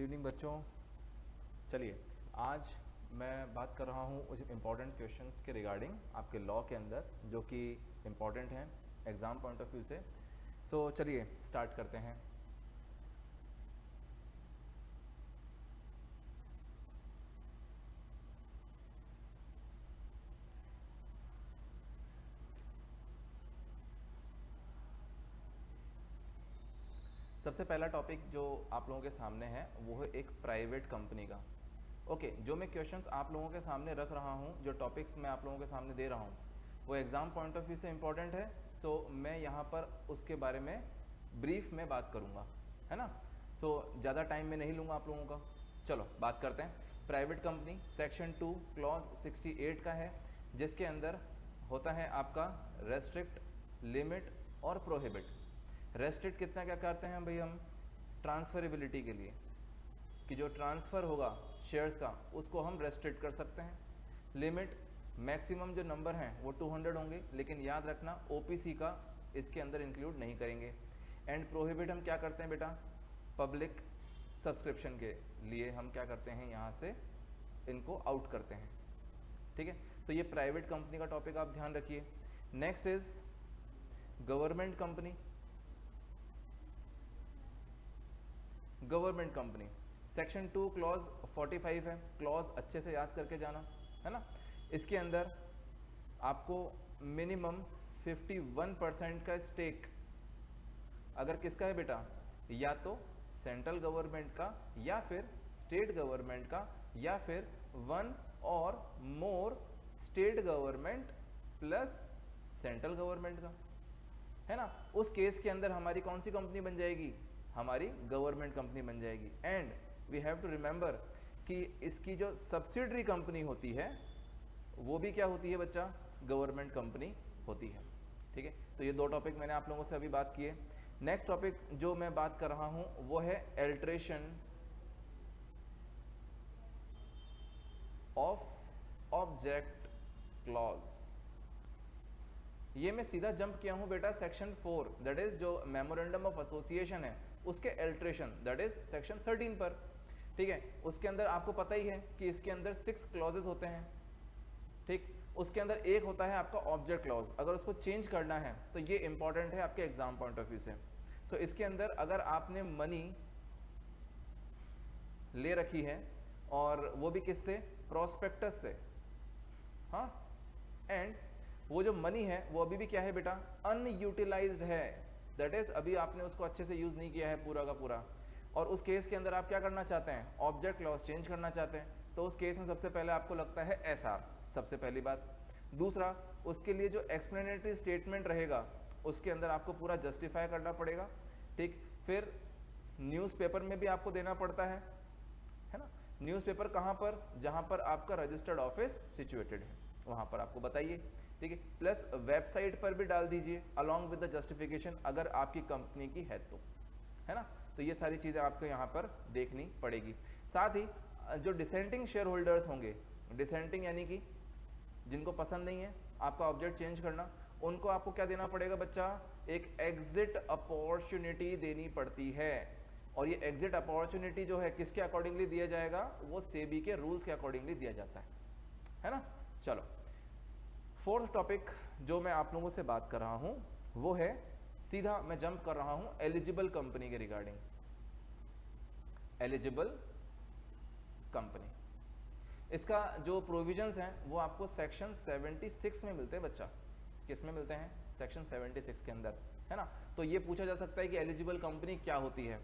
Evening बच्चों। चलिए आज मैं बात कर रहा हूँ उस इम्पॉर्टेंट क्वेश्चंस के रिगार्डिंग आपके लॉ के अंदर जो कि इम्पॉर्टेंट हैं एग्ज़ाम पॉइंट ऑफ व्यू से। सो चलिए स्टार्ट करते हैं। सबसे पहला टॉपिक जो आप लोगों के सामने है वो है एक प्राइवेट कंपनी का। ओके, जो मैं क्वेश्चंस आप लोगों के सामने रख रहा हूँ, जो टॉपिक्स मैं आप लोगों के सामने दे रहा हूँ वो एग्ज़ाम पॉइंट ऑफ व्यू से इम्पॉर्टेंट है। सो मैं यहाँ पर उसके बारे में ब्रीफ में बात करूँगा, है ना। सो ज़्यादा टाइम में नहीं लूँगा आप लोगों का। चलो बात करते हैं। प्राइवेट कंपनी सेक्शन 2 क्लॉज 68 का है, जिसके अंदर होता है आपका रेस्ट्रिक्ट, लिमिट और प्रोहिबिट। रेस्ट्रिक्ट कितना क्या करते हैं भाई हम, ट्रांसफरेबिलिटी के लिए कि जो ट्रांसफ़र होगा शेयर्स का उसको हम रेस्ट्रिक्ट कर सकते हैं। लिमिट, मैक्सिमम जो नंबर हैं वो 200 होंगे, लेकिन याद रखना ओपीसी का इसके अंदर इंक्लूड नहीं करेंगे। एंड प्रोहिबिट हम क्या करते हैं बेटा, पब्लिक सब्सक्रिप्शन के लिए हम क्या करते हैं, यहाँ से इनको आउट करते हैं। ठीक है, तो ये प्राइवेट कंपनी का टॉपिक आप ध्यान रखिए। Next is government company. Government company section 2 clause 45 है। क्लॉज अच्छे से याद करके जाना, है ना। इसके अंदर आपको मिनिमम 51% का स्टेक अगर किसका है बेटा, या तो सेंट्रल गवर्नमेंट का या फिर स्टेट गवर्नमेंट का या फिर वन और more state government plus central government का, है ना। उस केस के अंदर हमारी कौन सी कंपनी बन जाएगी, हमारी गवर्नमेंट कंपनी बन जाएगी। And we have to remember कि इसकी जो सब्सिडरी कंपनी होती है वो भी क्या होती है बच्चा, गवर्नमेंट कंपनी होती है। ठीक है, तो ये दो टॉपिक मैंने आप लोगों से अभी बात किए। नेक्स्ट टॉपिक जो मैं बात कर रहा हूं वो है एल्ट्रेशन ऑफ ऑब्जेक्ट क्लॉज। ये मैं सीधा जंप किया हूं बेटा सेक्शन 4, दैट इज जो मेमोरेंडम ऑफ एसोसिएशन है उसके एल्ट्रेशन, दैट इज सेक्शन 13 पर। ठीक है, उसके अंदर आपको पता ही है कि इसके अंदर 6 क्लॉजेज होते हैं। ठीक, उसके अंदर एक होता है आपका ऑब्जेक्ट क्लॉज। अगर उसको चेंज करना है तो ये इंपॉर्टेंट है आपके एग्जाम पॉइंट ऑफ व्यू से। तो इसके अंदर अगर आपने मनी ले रखी है और वो भी किससे, प्रोस्पेक्टस से, हाँ, एंड वो जो मनी है वो अभी भी क्या है बेटा, अनयूटिलाइज्ड है, दैट इज अभी आपने उसको अच्छे से यूज नहीं किया है पूरा का पूरा। और उस केस के अंदर आप क्या करना चाहते हैं, ऑब्जेक्ट क्लॉज चेंज करना चाहते हैं। तो उस केस में सबसे पहले आपको लगता है एसआर, सबसे पहली बात। दूसरा, उसके लिए जो एक्सप्लेनेटरी स्टेटमेंट रहेगा उसके अंदर आपको पूरा जस्टिफाई करना पड़ेगा। ठीक, फिर न्यूज़पेपर में भी आपको देना पड़ता है ना। न्यूज़पेपर कहाँ पर, जहाँ पर आपका रजिस्टर्ड ऑफिस सिचुएटेड है वहाँ पर आपको बताइए। ठीक है, प्लस वेबसाइट पर भी डाल दीजिए अलॉन्ग विद द जस्टिफिकेशन अगर आपकी कंपनी की है तो, है ना। तो ये सारी चीज़ें आपको यहाँ पर देखनी पड़ेगी। साथ ही जो डिसेंटिंग शेयर होल्डर्स होंगे, डिसेंटिंग यानी कि जिनको पसंद नहीं है आपका ऑब्जेक्ट चेंज करना, उनको आपको क्या देना पड़ेगा बच्चा, एक एग्जिट अपॉर्चुनिटी देनी पड़ती है। और ये एग्जिट अपॉर्चुनिटी जो है किसके अकॉर्डिंगली दिया जाएगा, वो सेबी के रूल्स के अकॉर्डिंगली दिया जाता है ना। चलो, फोर्थ टॉपिक जो मैं आप लोगों से बात कर रहा हूं वो है, सीधा मैं जंप कर रहा हूं एलिजिबल कंपनी के रिगार्डिंग। एलिजिबल कंपनी, इसका जो प्रोविजंस हैं वो आपको सेक्शन 76 में मिलते हैं बच्चा। किस में मिलते हैं, सेक्शन 76 के अंदर, है ना। तो ये पूछा जा सकता है कि एलिजिबल कंपनी क्या होती है।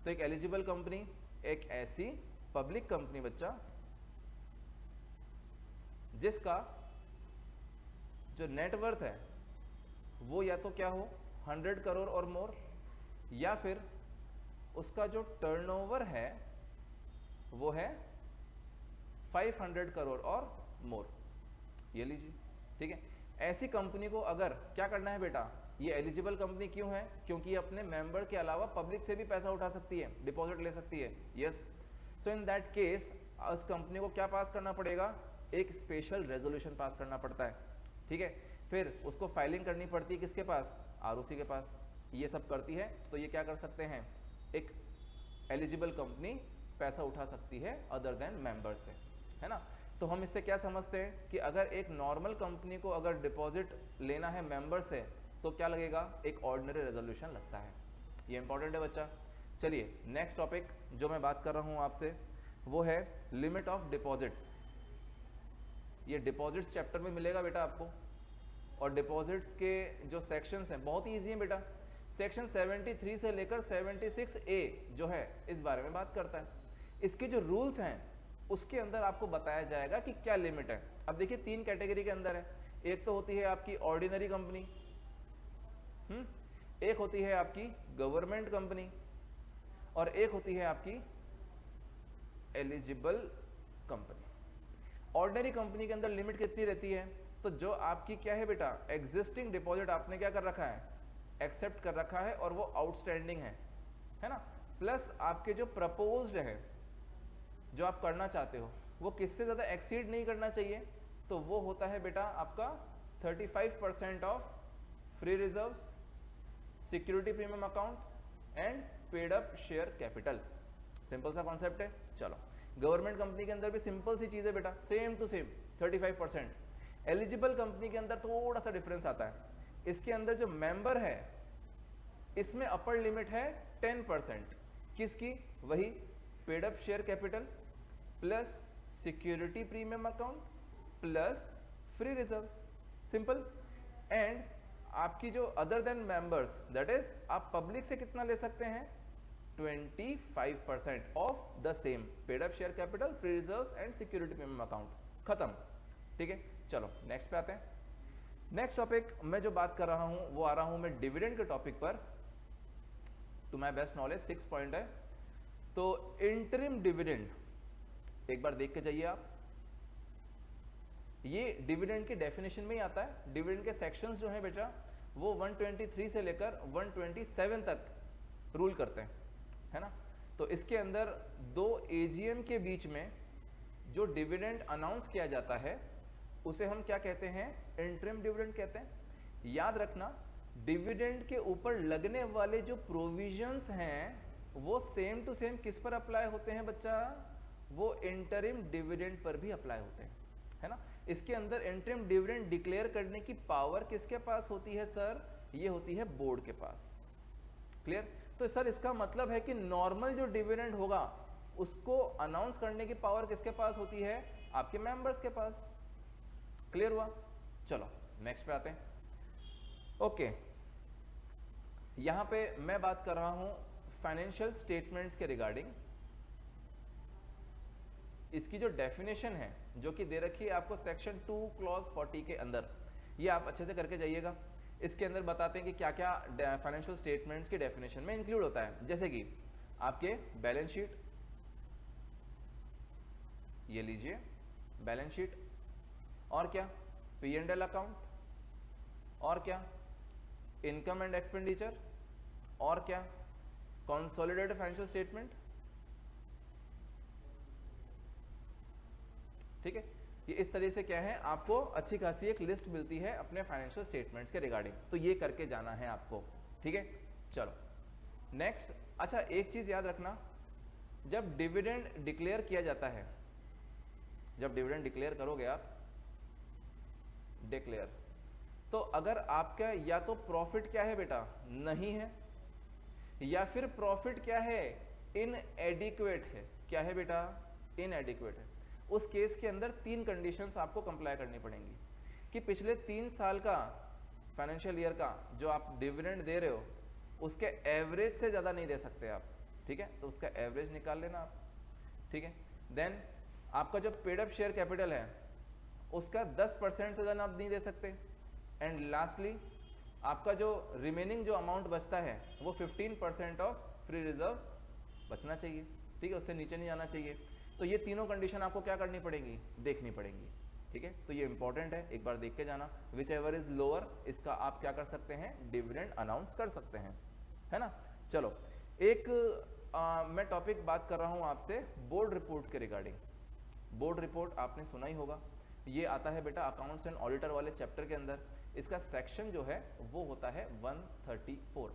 तो एक एलिजिबल कंपनी एक ऐसी पब्लिक कंपनी बच्चा जिसका जो नेटवर्थ है वो या तो क्या हो 100 करोड़ और मोर, या फिर उसका जो टर्नओवर है वो है 500 करोड़ और मोर, ये लीजिए। ठीक है, ऐसी कंपनी को अगर क्या करना है बेटा, ये एलिजिबल कंपनी क्यों है, क्योंकि ये अपने मेंबर के अलावा पब्लिक से भी पैसा उठा सकती है, डिपॉजिट ले सकती है। Yes, so in that case उस कंपनी को क्या पास करना पड़ेगा, एक स्पेशल रेजोल्यूशन पास करना पड़ता है। ठीक है, फिर उसको फाइलिंग करनी पड़ती है किसके पास, आरओसी के पास। ये सब करती है, तो ये क्या कर सकते हैं, एक एलिजिबल कंपनी पैसा उठा सकती है अदर देन मेंबर से, है ना। तो हम इससे क्या समझते हैं कि अगर एक नॉर्मल कंपनी को अगर डिपॉजिट लेना है मेंबर से तो क्या लगेगा, एक ऑर्डिनरी रेजोल्यूशन लगता है। ये इंपॉर्टेंट है बच्चा। चलिए नेक्स्ट टॉपिक जो मैं बात कर रहा हूँ आपसे वो है लिमिट ऑफ डिपॉजिट्स। ये डिपॉजिट्स चैप्टर में मिलेगा बेटा आपको, और डिपॉजिट्स के जो सेक्शंस हैं बहुत ही ईजी हैं बेटा। सेक्शन 73 से लेकर 76A जो है इस बारे में बात करता है। इसके जो रूल्स हैं उसके अंदर आपको बताया जाएगा कि क्या लिमिट है। अब देखिए 3 कैटेगरी के अंदर है। एक तो होती है आपकी ऑर्डिनरी कंपनी, एक होती है आपकी गवर्नमेंट कंपनी, और एक होती है आपकी एलिजिबल कंपनी। ऑर्डिनरी कंपनी के अंदर लिमिट कितनी रहती है, तो जो आपकी क्या है बेटा, एग्जिस्टिंग डिपॉजिट आपने क्या कर रखा है, एक्सेप्ट कर रखा है और वो आउटस्टैंडिंग है ना, प्लस आपके जो प्रपोज्ड है, जो आप करना चाहते हो वो किससे ज्यादा एक्सीड नहीं करना चाहिए, तो वो होता है बेटा आपका 35% of free reserves, security premium account and paid up share capital. Simple सा कॉन्सेप्ट है। चलो गवर्नमेंट कंपनी के अंदर भी सिंपल सी चीज है बेटा, same to same 35%। Eligible company के अंदर थोड़ा सा डिफरेंस आता है। इसके अंदर जो मेंबर है इसमें अपर लिमिट है 10%। किसकी, वही paid up share capital plus security premium account plus free reserves, simple. And आपकी जो other than members, that is आप पब्लिक से कितना ले सकते हैं, 25% of the same paid up share capital, free reserves and security premium account, खत्म। ठीक है, चलो नेक्स्ट पे आते हैं। नेक्स्ट टॉपिक मैं जो बात कर रहा हूं वो आ रहा हूं मैं डिविडेंड के टॉपिक पर। To my best knowledge 6 point है। तो इंटरिम डिविडेंड एक बार देख के जाइए आप। ये डिविडेंड की डेफिनेशन में ही आता है। डिविडेंड के सेक्शंस जो है बेटा वो 123 से लेकर 127 तक रूल करते हैं, है ना। तो इसके अंदर 2 AGM के बीच में जो डिविडेंड अनाउंस किया जाता है उसे हम क्या कहते हैं, इंटरिम डिविडेंड कहते हैं। याद रखना डिविडेंड के ऊपर लगने वाले जो प्रोविजंस हैं वो सेम टू सेम किस पर अप्लाई होते हैं बच्चा, वो इंटरिम डिविडेंड पर भी अप्लाई होते हैं, है ना। इसके अंदर इंटरिम डिविडेंड डिक्लेयर करने की पावर किसके पास होती है सर, ये होती है बोर्ड के पास। क्लियर। तो सर इसका मतलब है कि नॉर्मल जो डिविडेंड होगा उसको अनाउंस करने की पावर किसके पास होती है, आपके मेंबर्स के पास। क्लियर हुआ। चलो नेक्स्ट पे आते हैं। ओके, यहां पे मैं बात कर रहा हूं फाइनेंशियल स्टेटमेंट्स के रिगार्डिंग। इसकी जो डेफिनेशन है जो कि दे रखी है आपको सेक्शन 2 क्लॉज 40 के अंदर, ये आप अच्छे से करके जाइएगा। इसके अंदर बताते हैं कि क्या क्या फाइनेंशियल स्टेटमेंट्स की डेफिनेशन में इंक्लूड होता है। जैसे कि आपके बैलेंस शीट, ये लीजिए बैलेंस शीट, और क्या P&L अकाउंट, और क्या इनकम एंड एक्सपेंडिचर, और क्या कंसोलिडेटेड फाइनेंशियल स्टेटमेंट। ठीक है, ये इस तरह से क्या है आपको अच्छी खासी एक लिस्ट मिलती है अपने फाइनेंशियल स्टेटमेंट्स के रिगार्डिंग, तो ये करके जाना है आपको। ठीक है, चलो नेक्स्ट। अच्छा एक चीज याद रखना, जब डिविडेंड डिक्लेयर किया जाता है, जब डिविडेंड डिक्लेयर करोगे आप, डिक्लेयर, तो अगर आपका या तो प्रॉफिट क्या है बेटा, नहीं है, या फिर प्रॉफिट क्या है, इनएडिक्वेट है। क्या है बेटा, इनएडिक्वेट है। उस केस के अंदर 3 कंडीशंस आपको कंप्लाई करनी पड़ेंगी कि पिछले 3 साल का फाइनेंशियल ईयर का जो आप डिविडेंड दे रहे हो उसके एवरेज से ज्यादा नहीं दे सकते आप। ठीक है, तो उसका एवरेज निकाल लेना आप। ठीक है, देन आपका जो पेड अप शेयर कैपिटल है उसका 10% से ज्यादा आप नहीं दे सकते। एंड लास्टली आपका जो रिमेनिंग जो अमाउंट बचता है वो 15% ऑफ फ्री रिजर्व बचना चाहिए। ठीक है, उससे नीचे नहीं जाना चाहिए। तो ये तीनों कंडीशन आपको क्या करनी पड़ेगी, देखनी पड़ेगी। ठीक है, तो ये इंपॉर्टेंट है, एक बार देख के जाना। विच एवर इज लोअर, इसका आप क्या कर सकते हैं, डिविडेंड अनाउंस कर सकते हैं, है ना। चलो एक मैं टॉपिक बात कर रहा हूं आपसे बोर्ड रिपोर्ट के रिगार्डिंग। बोर्ड रिपोर्ट आपने सुना ही होगा, ये आता है बेटा अकाउंट्स एंड ऑडिटर वाले चैप्टर के अंदर। इसका सेक्शन जो है वो होता है 134,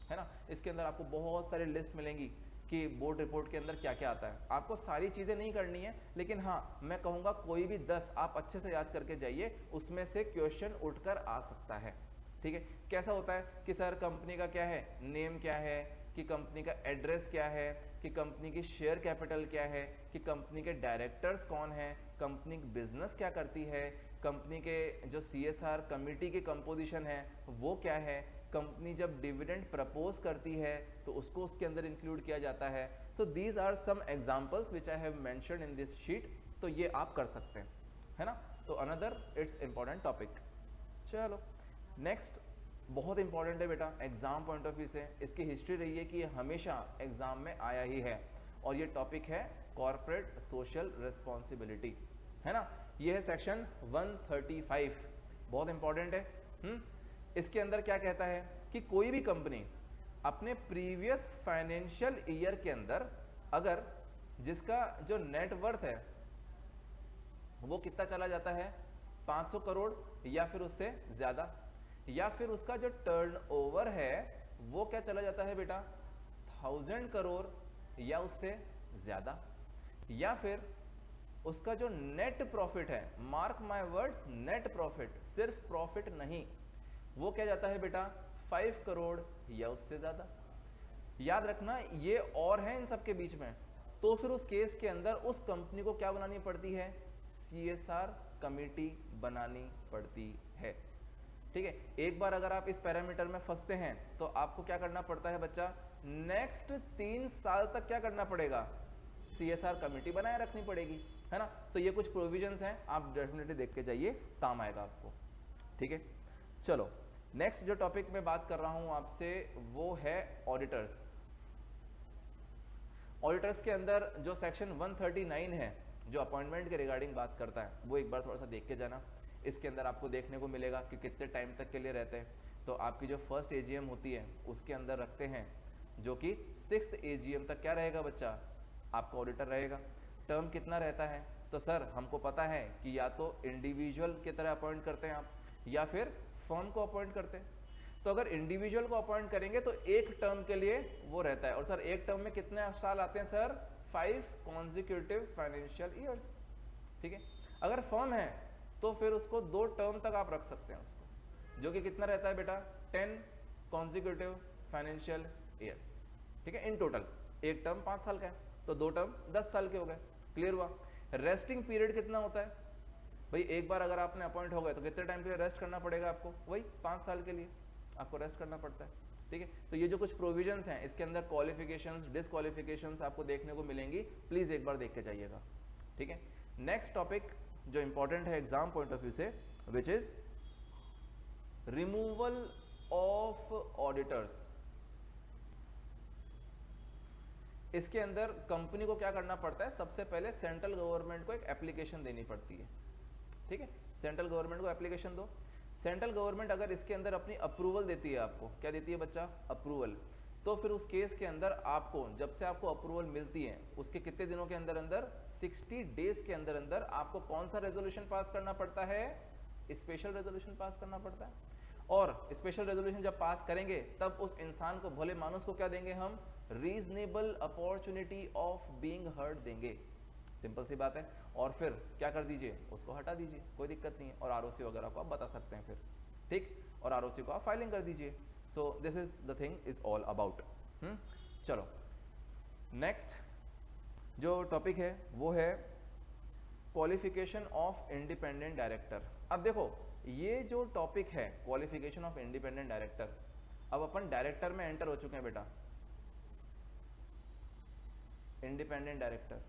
है ना। इसके अंदर आपको बहुत सारी लिस्ट मिलेंगी कि बोर्ड रिपोर्ट के अंदर क्या क्या आता है। आपको सारी चीज़ें नहीं करनी है, लेकिन हाँ मैं कहूँगा कोई भी 10 आप अच्छे से याद करके जाइए, उसमें से क्वेश्चन उठकर आ सकता है। ठीक है, कैसा होता है कि सर कंपनी का क्या है, नेम क्या है, कि कंपनी का एड्रेस क्या है, कि कंपनी की शेयर कैपिटल क्या है, कि कंपनी के डायरेक्टर्स कौन हैं, कंपनी बिजनेस क्या करती है, कंपनी के जो CSR कमेटी की कंपोजिशन है वो क्या है, कंपनी जब डिविडेंड प्रपोज करती है तो उसको उसके अंदर इंक्लूड किया जाता है। So these are some examples which I have mentioned in this sheet. तो ये आप कर सकते हैं, है ना। तो अनदर इट्स इंपॉर्टेंट टॉपिक। चलो नेक्स्ट, बहुत इंपॉर्टेंट है बेटा एग्जाम पॉइंट ऑफ व्यू से, इसकी हिस्ट्री रही है कि ये हमेशा एग्जाम में आया ही है, और ये टॉपिक है कॉर्पोरेट सोशल रिस्पॉन्सिबिलिटी, है ना। ये है सेक्शन 135, बहुत इंपॉर्टेंट है। इसके अंदर क्या कहता है कि कोई भी कंपनी अपने प्रीवियस फाइनेंशियल ईयर के अंदर अगर जिसका जो नेट वर्थ है वो कितना चला जाता है, 500 करोड़ या फिर उससे ज्यादा, या फिर उसका जो टर्नओवर है वो क्या चला जाता है बेटा, 1000 करोड़ या उससे ज्यादा, या फिर उसका जो नेट प्रॉफिट है, mark my words, net profit, सिर्फ प्रॉफिट नहीं, वो क्या जाता है बेटा 5 करोड़ या उससे ज्यादा। याद रखना ये और है इन सब के बीच में, तो फिर उस केस के अंदर उस कंपनी को क्या बनानी पड़ती है, CSR कमेटी बनानी पड़ती है। ठीक है, एक बार अगर आप इस पैरामीटर में फंसते हैं तो आपको क्या करना पड़ता है बच्चा, नेक्स्ट 3 साल तक क्या करना पड़ेगा, CSR कमेटी बनाए रखनी पड़ेगी, है ना। तो ये कुछ प्रोविजंस हैं, आप डेफिनेटली देख के जाइए, काम आएगा आपको। ठीक है, चलो नेक्स्ट जो टॉपिक मैं बात कर रहा हूं आपसे वो है ऑडिटर्स। ऑडिटर्स के अंदर जो सेक्शन 139 है जो अपॉइंटमेंट के रिगार्डिंग बात करता है, वो एक बार थोड़ा सा देख के जाना। इसके अंदर आपको देखने को मिलेगा कि कितने टाइम तक के लिए रहते हैं। तो आपकी जो फर्स्ट AGM होती है उसके अंदर रखते हैं, जो कि 6th AGM तक क्या रहेगा बच्चा, आपका ऑडिटर रहेगा। टर्म कितना रहता है, तो सर हमको पता है कि या तो इंडिविजुअल की तरह अपॉइंट करते हैं आप, या फिर फर्म को अपॉइंट करते हैं। तो अगर इंडिविजुअल को अपॉइंट करेंगे तो एक टर्म के लिए वो रहता है, और सर एक टर्म में कितने साल आते हैं सर, 5 कॉन्जिक्यूटिव फाइनेंशियल ईयर्स। ठीक है, अगर फर्म है तो फिर उसको 2 टर्म तक आप रख सकते हैं उसको, जो कि कितना रहता है बेटा, 10 कॉन्जिक्यूटिव फाइनेंशियल ईयर्स। ठीक है, इन टोटल एक टर्म 5 साल का है तो 2 टर्म 10 साल के हो गए। क्लियर हुआ। रेस्टिंग पीरियड कितना होता है भाई, एक बार अगर आपने अपॉइंट हो गए तो कितने टाइम के लिए रेस्ट करना पड़ेगा आपको, वही 5 साल के लिए आपको रेस्ट करना पड़ता है। ठीक है, तो ये जो कुछ प्रोविजंस हैं इसके अंदर क्वालिफिकेशंस डिसक्वालिफिकेशंस आपको देखने को मिलेंगी, प्लीज एक बार देख के जाइएगा। ठीक है, नेक्स्ट टॉपिक जो इंपॉर्टेंट है एग्जाम पॉइंट ऑफ व्यू से, which is removal of auditors. इसके अंदर कंपनी को क्या करना पड़ता है, सबसे पहले सेंट्रल गवर्नमेंट को एक एप्लीकेशन देनी पड़ती है। ठीक है, सेंट्रल गवर्नमेंट को एप्लीकेशन दो। सेंट्रल गवर्नमेंट अगर इसके अंदर अपनी अप्रूवल देती है, आपको क्या देती है बच्चा, अप्रूवल, तो फिर उस केस के अंदर आपको, जब से आपको अप्रूवल मिलती है उसके कितने दिनों के अंदर अंदर, 60 डेज के अंदर अंदर आपको कौन सा रेजोल्यूशन पास करना पड़ता है, स्पेशल रेजोल्यूशन पास करना पड़ता है। और स्पेशल रेजोल्यूशन जब पास करेंगे तब उस इंसान को, भले मानुस को क्या देंगे हम, reasonable opportunity of being heard देंगे। सिंपल सी बात है। और फिर क्या कर दीजिए, उसको हटा दीजिए, कोई दिक्कत नहीं है। और आरओसी वगैरह को आप बता सकते हैं फिर, ठीक, और आरओसी को आप फाइलिंग कर दीजिए। So this is the thing is all about. चलो नेक्स्ट जो टॉपिक है वो है क्वालिफिकेशन ऑफ इंडिपेंडेंट डायरेक्टर। अब देखो ये जो टॉपिक है क्वालिफिकेशन ऑफ इंडिपेंडेंट डायरेक्टर, अब अपन डायरेक्टर में एंटर हो चुके हैं बेटा। इंडिपेंडेंट डायरेक्टर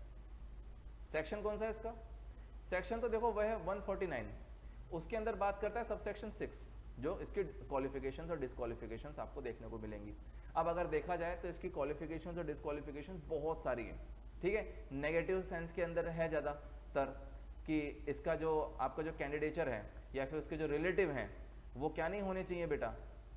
सेक्शन कौन सा है इसका, सेक्शन तो देखो वह है 149, उसके अंदर बात करता है सबसेक्शन 6, जो इसकी क्वालिफिकेशंस और डिस्क्वालिफिकेशंस आपको देखने को मिलेंगी। अब अगर देखा जाए तो इसकी क्वालिफिकेशंस और डिस्क्वालिफिकेशंस बहुत सारी हैं। ठीक है, नेगेटिव सेंस के अंदर है ज़्यादातर कि इसका जो आपका जो कैंडिडेचर है या फिर उसके जो रिलेटिव हैं वो क्या नहीं होने चाहिए बेटा,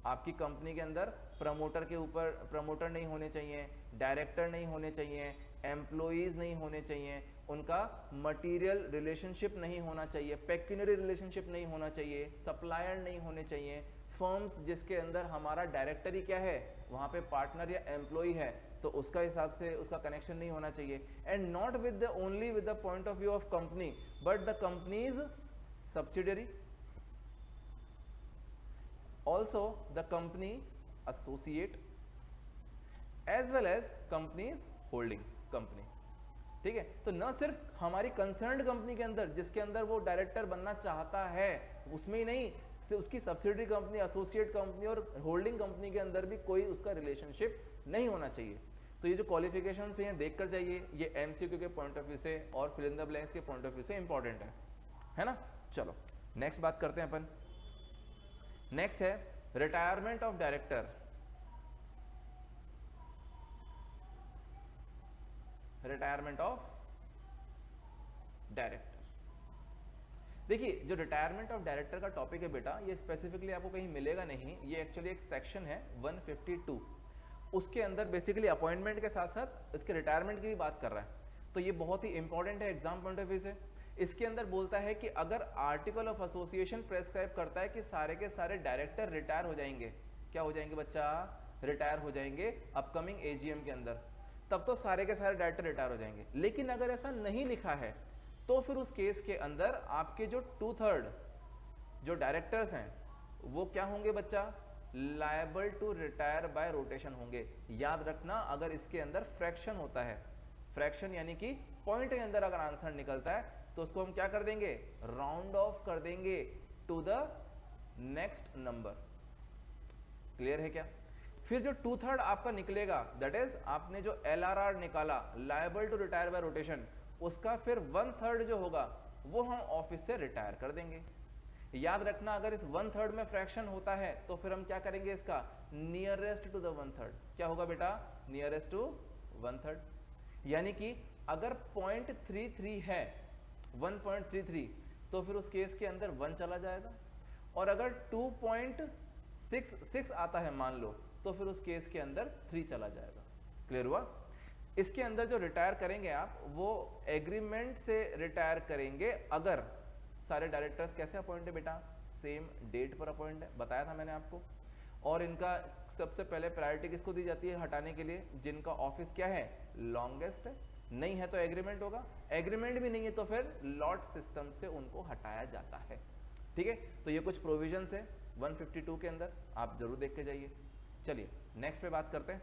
आपकी कंपनी के अंदर प्रमोटर के ऊपर प्रमोटर नहीं होने चाहिए, डायरेक्टर नहीं होने चाहिए, एम्प्लॉइज नहीं होने चाहिए, उनका मटेरियल रिलेशनशिप नहीं होना चाहिए, पेक्यूनरी रिलेशनशिप नहीं होना चाहिए, सप्लायर नहीं होने चाहिए, फर्म्स जिसके अंदर हमारा डायरेक्टर ही क्या है, वहां पे पार्टनर या एम्प्लॉय है, तो उसका हिसाब से उसका कनेक्शन नहीं होना चाहिए। And not with the only with the point of view of company but the company's subsidiary, also the company associate as well as company's holding company. ठीक है, तो न सिर्फ हमारी कंसर्न्ड कंपनी के अंदर जिसके अंदर वो डायरेक्टर बनना चाहता है उसमें ही नहीं, उसकी सब्सिडरी कंपनी, एसोसिएट कंपनी और होल्डिंग कंपनी के अंदर भी कोई उसका रिलेशनशिप नहीं होना चाहिए। तो ये जो क्वालिफिकेशन हैं देख कर जाइए, ये एमसीक्यू के पॉइंट ऑफ व्यू से और फिल इन द ब्लैंक्स के पॉइंट ऑफ व्यू से इंपॉर्टेंट है ना। चलो नेक्स्ट बात करते हैं अपन। नेक्स्ट है retirement of director. Retirement of director, देखिए जो रिटायरमेंट ऑफ डायरेक्टर का टॉपिक है बेटा, ये स्पेसिफिकली आपको कहीं मिलेगा नहीं, ये एक्चुअली एक सेक्शन है 152, उसके अंदर बेसिकली अपॉइंटमेंट के साथ साथ इसके रिटायरमेंट की भी बात कर रहा है। तो ये बहुत ही इंपॉर्टेंट है एग्जाम पॉइंट ऑफ व्यू से। इसके अंदर बोलता है कि अगर आर्टिकल ऑफ एसोसिएशन प्रेस्क्राइब करता है कि सारे के सारे डायरेक्टर रिटायर हो जाएंगे, क्या हो जाएंगे बच्चा, रिटायर हो जाएंगे अपकमिंग एजीएम के अंदर, तब तो सारे के सारे डायरेक्टर रिटायर हो जाएंगे। लेकिन अगर ऐसा नहीं लिखा है तो फिर उस केस के अंदर आपके जो 2/3 जो डायरेक्टर्स हैं वो क्या होंगे बच्चा, liable to retire by rotation होंगे। याद रखना, अगर इसके अंदर फ्रैक्शन होता है, फ्रैक्शन यानी कि पॉइंट के अंदर अगर आंसर निकलता है तो उसको हम क्या कर देंगे, राउंड ऑफ कर देंगे to the next number. Clear है क्या। फिर जो 2/3 आपका निकलेगा, दैट इज आपने जो LRR निकाला, liable to retire by rotation, उसका फिर 1/3 जो होगा वो हम ऑफिस से रिटायर कर देंगे। याद रखना, अगर इस 1/3 में फ्रैक्शन होता है तो फिर हम क्या करेंगे, इसका नियरेस्ट टू द 1/3 क्या होगा बेटा, नियरेस्ट टू 1/3। यानी कि अगर 0.33 है, 1.33, तो फिर उस केस के अंदर 1 चला जाएगा, और अगर 2.66 आता है मान लो, तो फिर उस केस के अंदर 3 चला जाएगा। क्लियर हुआ। इसके अंदर जो रिटायर करेंगे आप, वो एग्रीमेंट से रिटायर करेंगे अगर सारे डायरेक्टर्स कैसे अपॉइंट है बेटा, सेम डेट पर अपॉइंट है, बताया था मैंने आपको। और इनका सबसे पहले प्रायोरिटी किसको दी जाती है हटाने के लिए, जिनका ऑफिस क्या है, लॉन्गेस्ट है। नहीं है तो एग्रीमेंट होगा, एग्रीमेंट भी नहीं है तो फिर लॉट सिस्टम से उनको हटाया जाता है। ठीक है, तो ये कुछ प्रोविजंस है 152 के अंदर, आप जरूर देख के जाइए। चलिए नेक्स्ट पे बात करते हैं।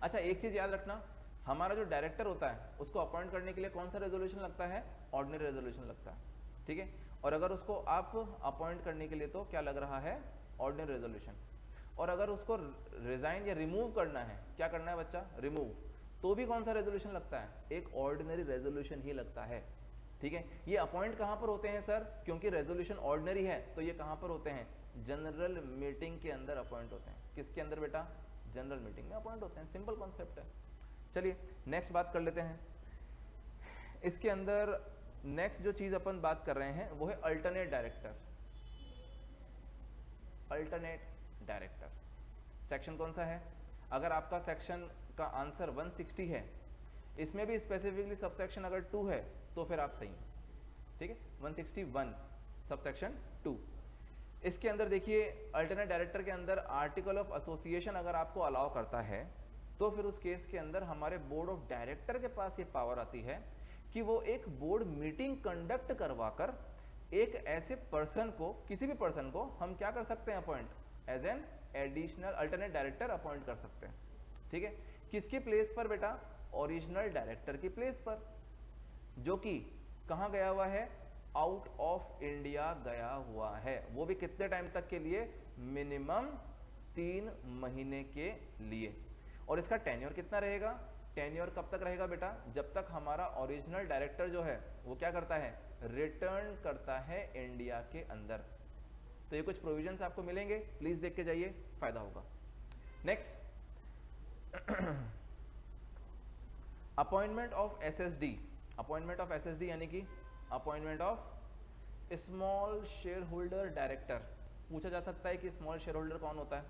अच्छा, एक चीज याद रखना, हमारा जो डायरेक्टर होता है उसको अपॉइंट करने के लिए कौन सा रेजोल्यूशन लगता है, ऑर्डिनरी रेजोल्यूशन लगता है। ठीक है, और अगर उसको आप अपॉइंट करने के लिए तो क्या लग रहा है, ऑर्डिनरी रेजोल्यूशन। और अगर उसको रिजाइन या रिमूव करना है, क्या करना है बच्चा, रिमूव, तो भी कौन सा रेजोल्यूशन लगता है, एक ऑर्डिनरी रेजोल्यूशन ही लगता है। ठीक है, ये अपॉइंट कहां पर होते हैं सर, क्योंकि रेजोल्यूशन ऑर्डिनरी है तो ये कहां पर होते हैं, जनरल मीटिंग के अंदर अपॉइंट होते हैं। किसके अंदर बेटा, जनरल मीटिंग में अपॉइंट होते हैं, सिंपल कॉन्सेप्ट है। चलिए नेक्स्ट बात कर लेते हैं। इसके अंदर नेक्स्ट जो चीज अपन बात कर रहे हैं वो है alternate director. Alternate director section कौन सा है, अगर आपका सेक्शन का आंसर 160 है, इसमें भी स्पेसिफिकली सबसेक्शन अगर 2 है तो फिर आप सही हैं। ठीक है, 161 सबसेक्शन 2। इसके अंदर देखिए, अल्टरनेट डायरेक्टर के अंदर आर्टिकल ऑफ एसोसिएशन अगर आपको अलाउ करता है तो फिर उस केस के अंदर हमारे बोर्ड ऑफ डायरेक्टर के पास ये पावर आती है कि वो एक बोर्ड मीटिंग कंडक्ट करवाकर एक ऐसे पर्सन को, किसी भी पर्सन को हम क्या कर सकते हैं, appoint as an additional alternate director appoint कर सकते हैं। ठीक है, किसके प्लेस पर बेटा, ओरिजिनल डायरेक्टर की प्लेस पर, जो कि कहां गया हुआ है, आउट ऑफ इंडिया गया हुआ है, वो भी कितने टाइम तक के लिए, मिनिमम 3 महीने के लिए। और इसका टेन्योर कितना रहेगा, टेन्योर कब तक रहेगा बेटा, जब तक हमारा ओरिजिनल डायरेक्टर जो है वो क्या करता है, रिटर्न करता है इंडिया के अंदर। तो ये कुछ प्रोविजंस आपको मिलेंगे, प्लीज देख के जाइए, फायदा होगा। Next, appointment of SSD. Appointment of SSD यानी कि appointment of small share holder director. पूछा जा सकता है कि स्मॉल शेयर होल्डर कौन होता है,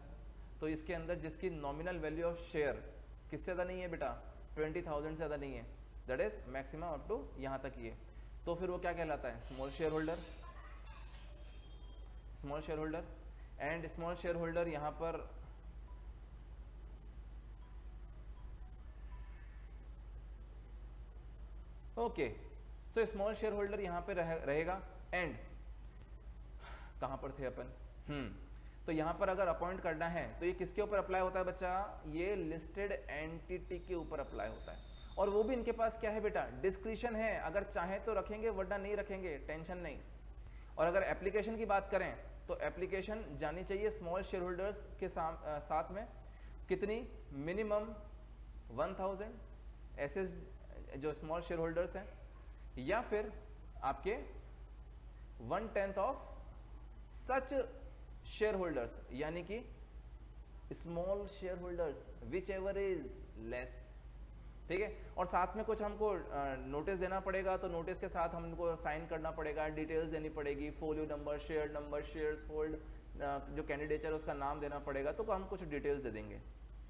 तो इसके अंदर जिसकी नॉमिनल वैल्यू ऑफ शेयर किससे ज़्यादा नहीं है बेटा, 20,000 से ज़्यादा नहीं है, that is maximum up to यहाँ तक ही है, तो फिर वो क्या कहलाता है, small share holder. Small share holder. And small share holder यहाँ पर okay, so small share holder यहाँ पे रहेगा। एंड कहाँ पर थे अपन, तो यहाँ पर अगर अपॉइंट करना है तो ये किसके ऊपर अप्लाई होता है बच्चा, ये लिस्टेड एंटिटी के ऊपर अप्लाई होता है। और वो भी इनके पास क्या है बेटा, डिस्क्रिशन है, अगर चाहे तो रखेंगे वरना नहीं रखेंगे, टेंशन नहीं। और अगर एप्लीकेशन की बात करें तो एप्लीकेशन जानी चाहिए स्मॉल शेयर होल्डर्स के साथ में कितनी, मिनिमम 1000 ऐसे जो स्मॉल शेयर होल्डर्स हैं, या फिर आपके 1/10 ऑफ सच शेयर होल्डर्स, यानी कि small share holders which ever is less, ठीक है। और साथ में कुछ हमको नोटिस देना पड़ेगा, तो नोटिस के साथ हमको साइन करना पड़ेगा, डिटेल्स देनी पड़ेगी, फोलियो नंबर, शेयर्स होल्ड, जो कैंडिडेट है उसका नाम देना पड़ेगा, तो हम कुछ डिटेल्स दे देंगे,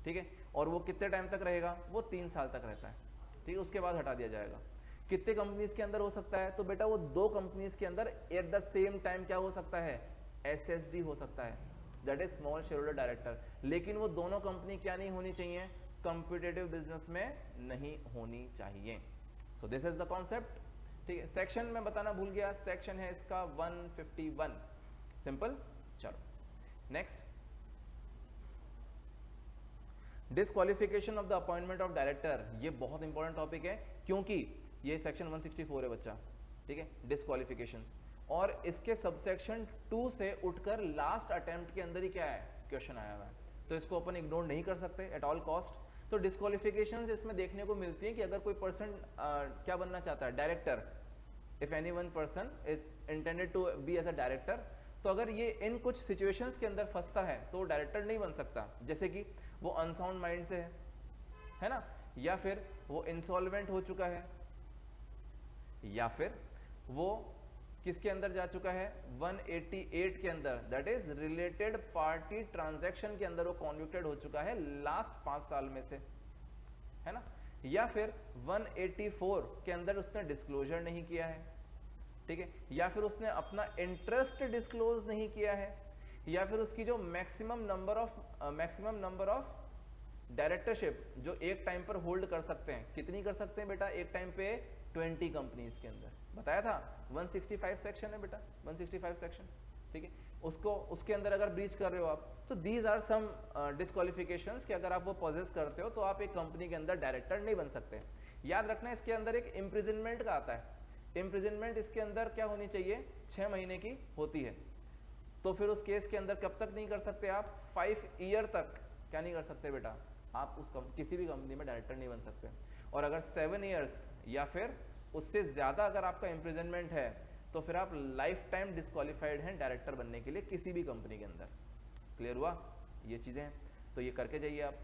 ठीक है। और वो कितने टाइम तक रहेगा, वो 3 साल तक रहता है, ठीक है, उसके बाद हटा दिया जाएगा। कितने कंपनीज के अंदर हो सकता है, तो बेटा वो 2 कंपनीज के अंदर एट द सेम टाइम क्या हो सकता है, एसएसडी हो सकता है, that is small share holder director. लेकिन वो दोनों कंपनी क्या नहीं होनी चाहिए, कॉम्पिटिटिव बिजनेस में नहीं होनी चाहिए। So this is the concept, ठीक है। सेक्शन में बताना भूल गया, सेक्शन है इसका 151, सिंपल। चलो next, disqualification of the appointment of director. ये बहुत इंपॉर्टेंट टॉपिक है, क्योंकि ये सेक्शन 164 है बच्चा, ठीक है, डिस्क्वालिफिकेशन। और इसके सबसेक्शन 2 से उठकर लास्ट अटेम्प्ट के अंदर ही क्या है, क्वेश्चन आया हुआ है, तो इसको अपन इग्नोर नहीं कर सकते एट ऑल कॉस्ट। तो डिस्क्वालिफिकेशंस इसमें देखने को मिलती है कि अगर कोई पर्सन क्या बनना चाहता है, director, if any one person is intended to be as a director, तो अगर ये इन कुछ सिचुएशंस के अंदर फंसता है तो डायरेक्टर नहीं बन सकता। जैसे कि वो अनसाउंड माइंड से है ना, या फिर वो इंसॉल्वेंट हो चुका है, या फिर वो किसके अंदर जा चुका है, 188 के अंदर, that is related party transaction के अंदर वो कॉन्विक्टेड हो चुका है लास्ट 5 साल में से, है ना, या फिर 184 के अंदर उसने डिस्क्लोजर नहीं किया है, ठीक है, या फिर उसने अपना इंटरेस्ट डिस्क्लोज नहीं किया है, या फिर उसकी जो मैक्सिमम नंबर ऑफ डायरेक्टरशिप जो एक टाइम पर होल्ड कर सकते हैं, कितनी कर सकते हैं बेटा, एक टाइम पे 20 कंपनीज के अंदर, बताया था 165 सेक्शन है बेटा, 165 सेक्शन, ठीक है, उसको उसके अंदर अगर ब्रीच कर रहे हो आप, सो दीज आर सम डिस्क्वालिफिकेशंस कि अगर आप वो पॉजेस करते हो तो आप एक कंपनी के अंदर डायरेक्टर नहीं बन सकते। याद रखना इसके अंदर एक इम्प्रिजनमेंट का आता है, इम्प्रिजनमेंट इसके अंदर क्या होनी चाहिए, 6 महीने की होती है। तो फिर उस केस के अंदर कब तक नहीं कर सकते आप, 5 ईयर तक क्या नहीं कर सकते बेटा, आप किसी भी कंपनी में डायरेक्टर नहीं बन सकते। और अगर 7 ईयर्स या फिर उससे ज्यादा अगर आपका इम्प्रिजनमेंट है तो फिर आप लाइफ टाइम डिस्क्वालिफाइड हैं डायरेक्टर बनने के लिए किसी भी कंपनी के अंदर। क्लियर हुआ, ये चीजें हैं, तो ये करके जाइए आप।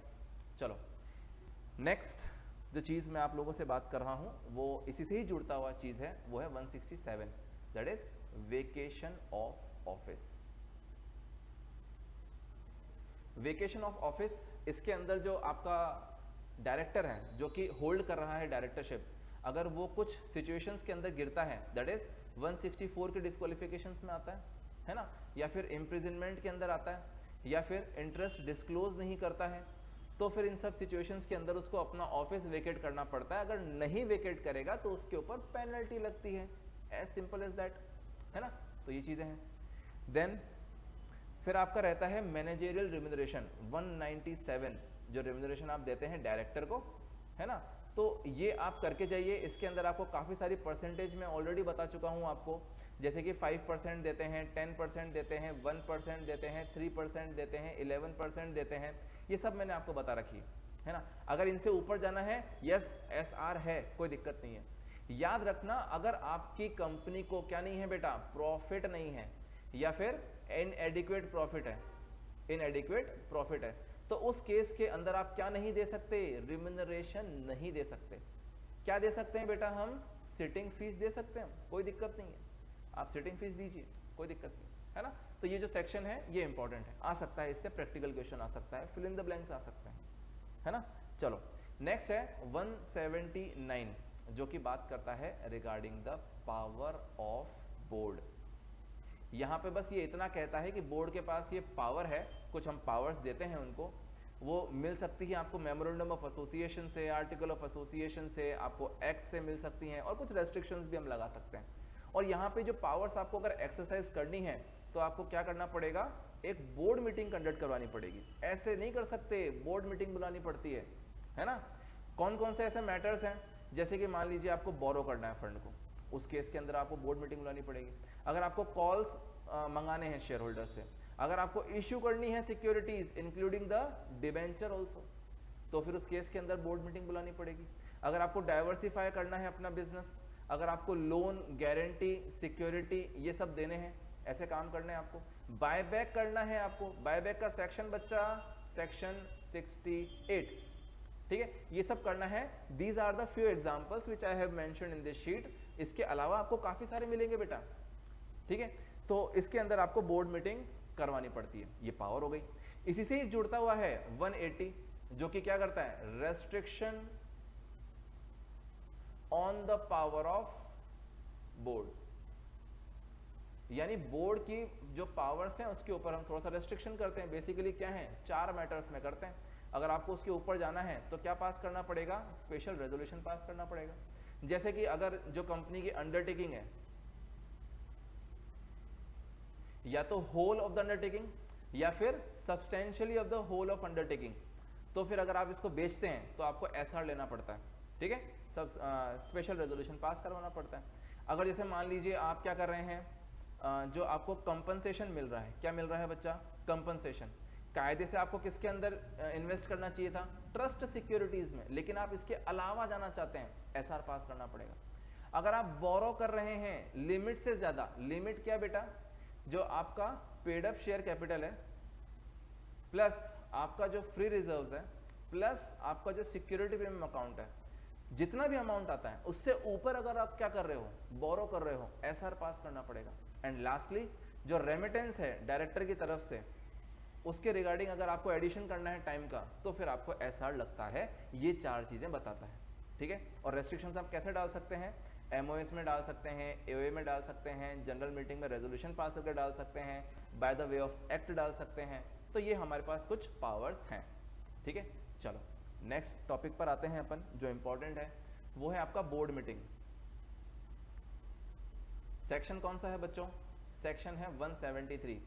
चलो नेक्स्ट जो चीज मैं आप लोगों से बात कर रहा हूं वो इसी से ही जुड़ता हुआ चीज है, वो है 167, that is vacation of office. Vacation of office, इसके अंदर जो आपका डायरेक्टर है जो कि होल्ड कर रहा है डायरेक्टरशिप, अगर वो कुछ सिचुएशंस के अंदर गिरता है, दैट इज 164 के डिस्क्वालिफिकेशंस में आता है ना, या फिर इम्प्रिजनमेंट के अंदर आता है, या फिर इंटरेस्ट डिस्क्लोज नहीं करता है, तो फिर इन सब सिचुएशंस के अंदर उसको अपना ऑफिस वेकेट करना पड़ता है। अगर नहीं वेकेट करेगा तो उसके ऊपर पेनल्टी लगती है, एज सिंपल एज दैट, है ना। तो ये चीजें हैं। देन फिर आपका रहता है मैनेजरियल रिम्यूनरेशन 197, जो रिम्यूनरेशन आप देते हैं डायरेक्टर को, है ना, तो ये आप करके जाइए। इसके अंदर आपको काफ़ी सारी परसेंटेज मैं ऑलरेडी बता चुका हूँ आपको, जैसे कि 5% देते हैं, 10% देते हैं, 1% देते हैं, 3% देते हैं, 11% देते हैं, ये सब मैंने आपको बता रखी है ना। अगर इनसे ऊपर जाना है, यस SR है, कोई दिक्कत नहीं है। याद रखना अगर आपकी कंपनी को क्या नहीं है बेटा, प्रॉफिट नहीं है या फिर इनएडिक्वेट प्रॉफिट है, इनएडिक्वेट प्रॉफिट है, तो उस केस के अंदर आप क्या नहीं दे सकते, रिम्यूनरेशन नहीं दे सकते। क्या दे सकते हैं बेटा, हम सिटिंग फीस दे सकते हैं, कोई दिक्कत नहीं है, आप सिटिंग फीस दीजिए, कोई दिक्कत नहीं है ना। तो ये जो सेक्शन है ये इंपॉर्टेंट है, आ सकता है इससे प्रैक्टिकल क्वेश्चन आ सकता है, फिल इन द ब्लैंक्स आ सकते हैं, है ना। चलो नेक्स्ट है 179, जो कि बात करता है regarding the power of board. यहाँ पे बस ये इतना कहता है कि बोर्ड के पास ये पावर है, कुछ हम पावर्स देते हैं उनको, वो मिल सकती है आपको मेमोरेंडम ऑफ एसोसिएशन से, आर्टिकल ऑफ एसोसिएशन से, आपको एक्ट से मिल सकती हैं, और कुछ रेस्ट्रिक्शंस भी हम लगा सकते हैं। और यहाँ पे जो पावर्स आपको अगर एक्सरसाइज करनी है तो आपको क्या करना पड़ेगा, एक बोर्ड मीटिंग कंडक्ट करवानी पड़ेगी। ऐसे नहीं कर सकते, बोर्ड मीटिंग बुलानी पड़ती है ना। कौन कौन से ऐसे मैटर्स हैं, जैसे कि मान लीजिए आपको बोरो करना है फंड को, उस केस के अंदर आपको बोर्ड मीटिंग बुलानी पड़ेगी। अगर आपको कॉल्स मंगाने हैं शेयर होल्डर से, अगर आपको इश्यू करनी है securities including the debenture also, तो फिर उस केस के अंदर बोर्ड मीटिंग बुलानी पड़ेगी। अगर आपको डाइवर्सिफाई करना है अपना बिजनेस, अगर आपको लोन, गारंटी, सिक्योरिटी ये सब देने हैं, ऐसे काम करने हैं आपको, बायबैक करना है आपको, बायबैक का सेक्शन बच्चा सेक्शन 68, ठीक है, ये सब करना है। These are the few examples which I have mentioned in this sheet. इसके अलावा आपको काफी सारे मिलेंगे बेटा, ठीक है। तो इसके अंदर आपको बोर्ड मीटिंग करवानी पड़ती है, ये पावर हो गई। इसी से ही जुड़ता हुआ है 180, जो कि क्या करता है, restriction on the power of board, यानी बोर्ड की जो पावर्स हैं उसके ऊपर हम थोड़ा सा रेस्ट्रिक्शन करते हैं। बेसिकली क्या है, 4 मैटर्स में करते हैं। अगर आपको उसके ऊपर जाना है तो क्या पास करना पड़ेगा, स्पेशल रेजोल्यूशन पास करना पड़ेगा। जैसे कि अगर जो कंपनी की अंडरटेकिंग है, या तो होल ऑफ द अंडरटेकिंग या फिर substantially of the whole of undertaking, तो फिर अगर आप इसको बेचते हैं तो आपको एसआर लेना पड़ता है, ठीक है, सब स्पेशल रेजोल्यूशन पास करवाना पड़ता है। अगर जैसे मान लीजिए आप क्या कर रहे हैं, जो आपको कंपनसेशन मिल रहा है, क्या मिल रहा है बच्चा, कंपनसेशन, कायदे से आपको किसके अंदर इन्वेस्ट करना चाहिए था, ट्रस्ट सिक्योरिटीज में, लेकिन आप इसके अलावा जाना चाहते हैं, एसआर पास करना पड़ेगा। अगर आप बोरो कर रहे हैं लिमिट से ज्यादा, लिमिट क्या बेटा, जो आपका पेड अप शेयर कैपिटल है प्लस आपका जो फ्री रिजर्व्स है प्लस आपका जो सिक्योरिटी प्रीमियम अकाउंट है, जितना भी अमाउंट आता है उससे ऊपर अगर आप क्या कर रहे हो, बोरो कर रहे हो, एसआर पास करना पड़ेगा। एंड लास्टली जो रेमिटेंस है डायरेक्टर की तरफ से, उसके रिगार्डिंग अगर आपको एडिशन करना है टाइम का, तो फिर आपको एसआर लगता है। ये 4 चीजें बताता है, ठीक है। और रेस्ट्रिक्शंस आप कैसे डाल सकते हैं, एमओएस में डाल सकते हैं, एओए में डाल सकते हैं, जनरल मीटिंग में रेजोल्यूशन पास करके डाल सकते हैं, by the way of act डाल सकते हैं। तो ये हमारे पास कुछ पावर्स हैं, ठीक है। चलो नेक्स्ट टॉपिक पर आते हैं अपन, जो इंपॉर्टेंट है वो है आपका बोर्ड मीटिंग। सेक्शन कौन सा है बच्चों, सेक्शन है 173।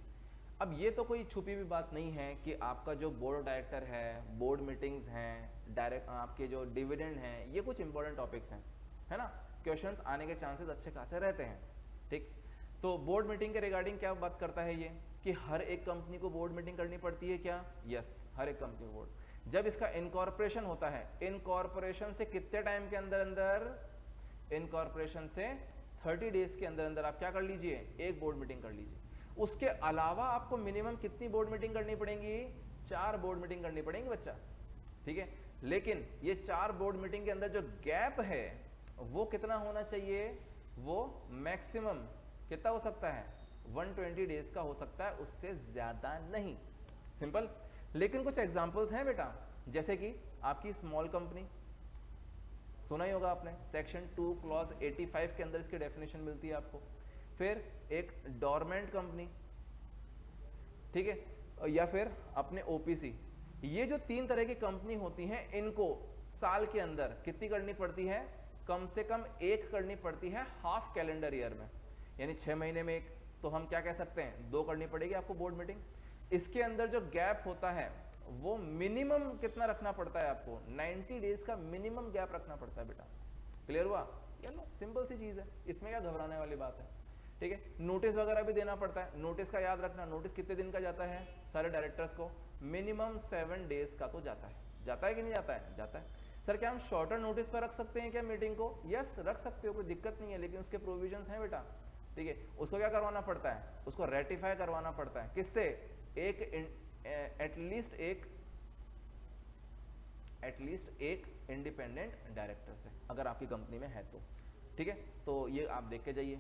अब ये तो कोई छुपी हुई बात नहीं है कि आपका जो बोर्ड ऑफ डायरेक्टर है, बोर्ड मीटिंग्स हैं, डायरेक्ट आपके जो डिविडेंड हैं, ये कुछ इंपॉर्टेंट टॉपिक्स हैं, है ना, क्वेश्चंस आने के चांसेस अच्छे खासे रहते हैं, ठीक। तो बोर्ड मीटिंग के रिगार्डिंग क्या बात करता है ये, कि हर एक कंपनी को बोर्ड मीटिंग करनी पड़ती है क्या, यस, हर एक कंपनी को बोर्ड। जब इसका इनकॉर्पोरेशन होता है, इनकॉर्पोरेशन से कितने टाइम के अंदर अंदर, इनकॉर्पोरेशन से 30 डेज के अंदर अंदर आप क्या कर लीजिए, एक बोर्ड मीटिंग कर लीजिए। उसके अलावा आपको मिनिमम कितनी बोर्ड मीटिंग करनी पड़ेंगी, 4 बोर्ड मीटिंग करनी पड़ेंगी बच्चा, ठीक है। लेकिन ये 4 बोर्ड मीटिंग के अंदर जो गैप है वो कितना होना चाहिए, वो मैक्सिमम कितना हो सकता है, 120 डेज का हो सकता है, उससे ज्यादा नहीं, सिंपल। लेकिन कुछ एग्जांपल्स हैं बेटा, जैसे कि आपकी स्मॉल कंपनी, सुना ही होगा आपने, सेक्शन 2 क्लॉज 85 के अंदर इसकी डेफिनेशन मिलती है आपको। फिर एक डोरमेंट कंपनी, ठीक है, या फिर अपने ओपीसी, ये जो 3 तरह की कंपनी होती हैं, इनको साल के अंदर कितनी करनी पड़ती है, कम से कम 1 करनी पड़ती है हाफ कैलेंडर ईयर में, यानी 6 महीने में 1, तो हम क्या कह सकते हैं, 2 करनी पड़ेगी आपको बोर्ड मीटिंग। इसके अंदर जो गैप होता है वो मिनिमम कितना रखना पड़ता है आपको, 90 डेज का मिनिमम गैप रखना पड़ता है बेटा, क्लियर हुआ, चलो सिंपल सी चीज है, इसमें क्या घबराने वाली बात है, ठीक है। नोटिस वगैरह भी देना पड़ता है, नोटिस का याद रखना, नोटिस कितने दिन का जाता है सारे डायरेक्टर्स को, मिनिमम 7 डेज का तो जाता है कि नहीं जाता है, जाता है। सर क्या हम शॉर्टर नोटिस पर रख सकते हैं क्या मीटिंग को, यस रख सकते हो, कोई दिक्कत नहीं है, लेकिन उसके प्रोविजंस हैं बेटा, ठीक है। उसको क्या करवाना पड़ता है, उसको रेटिफाई करवाना पड़ता है, किससे, एटलीस्ट एक इंडिपेंडेंट डायरेक्टर से, अगर आपकी कंपनी में है तो, ठीक है। तो ये आप देख के जाइए।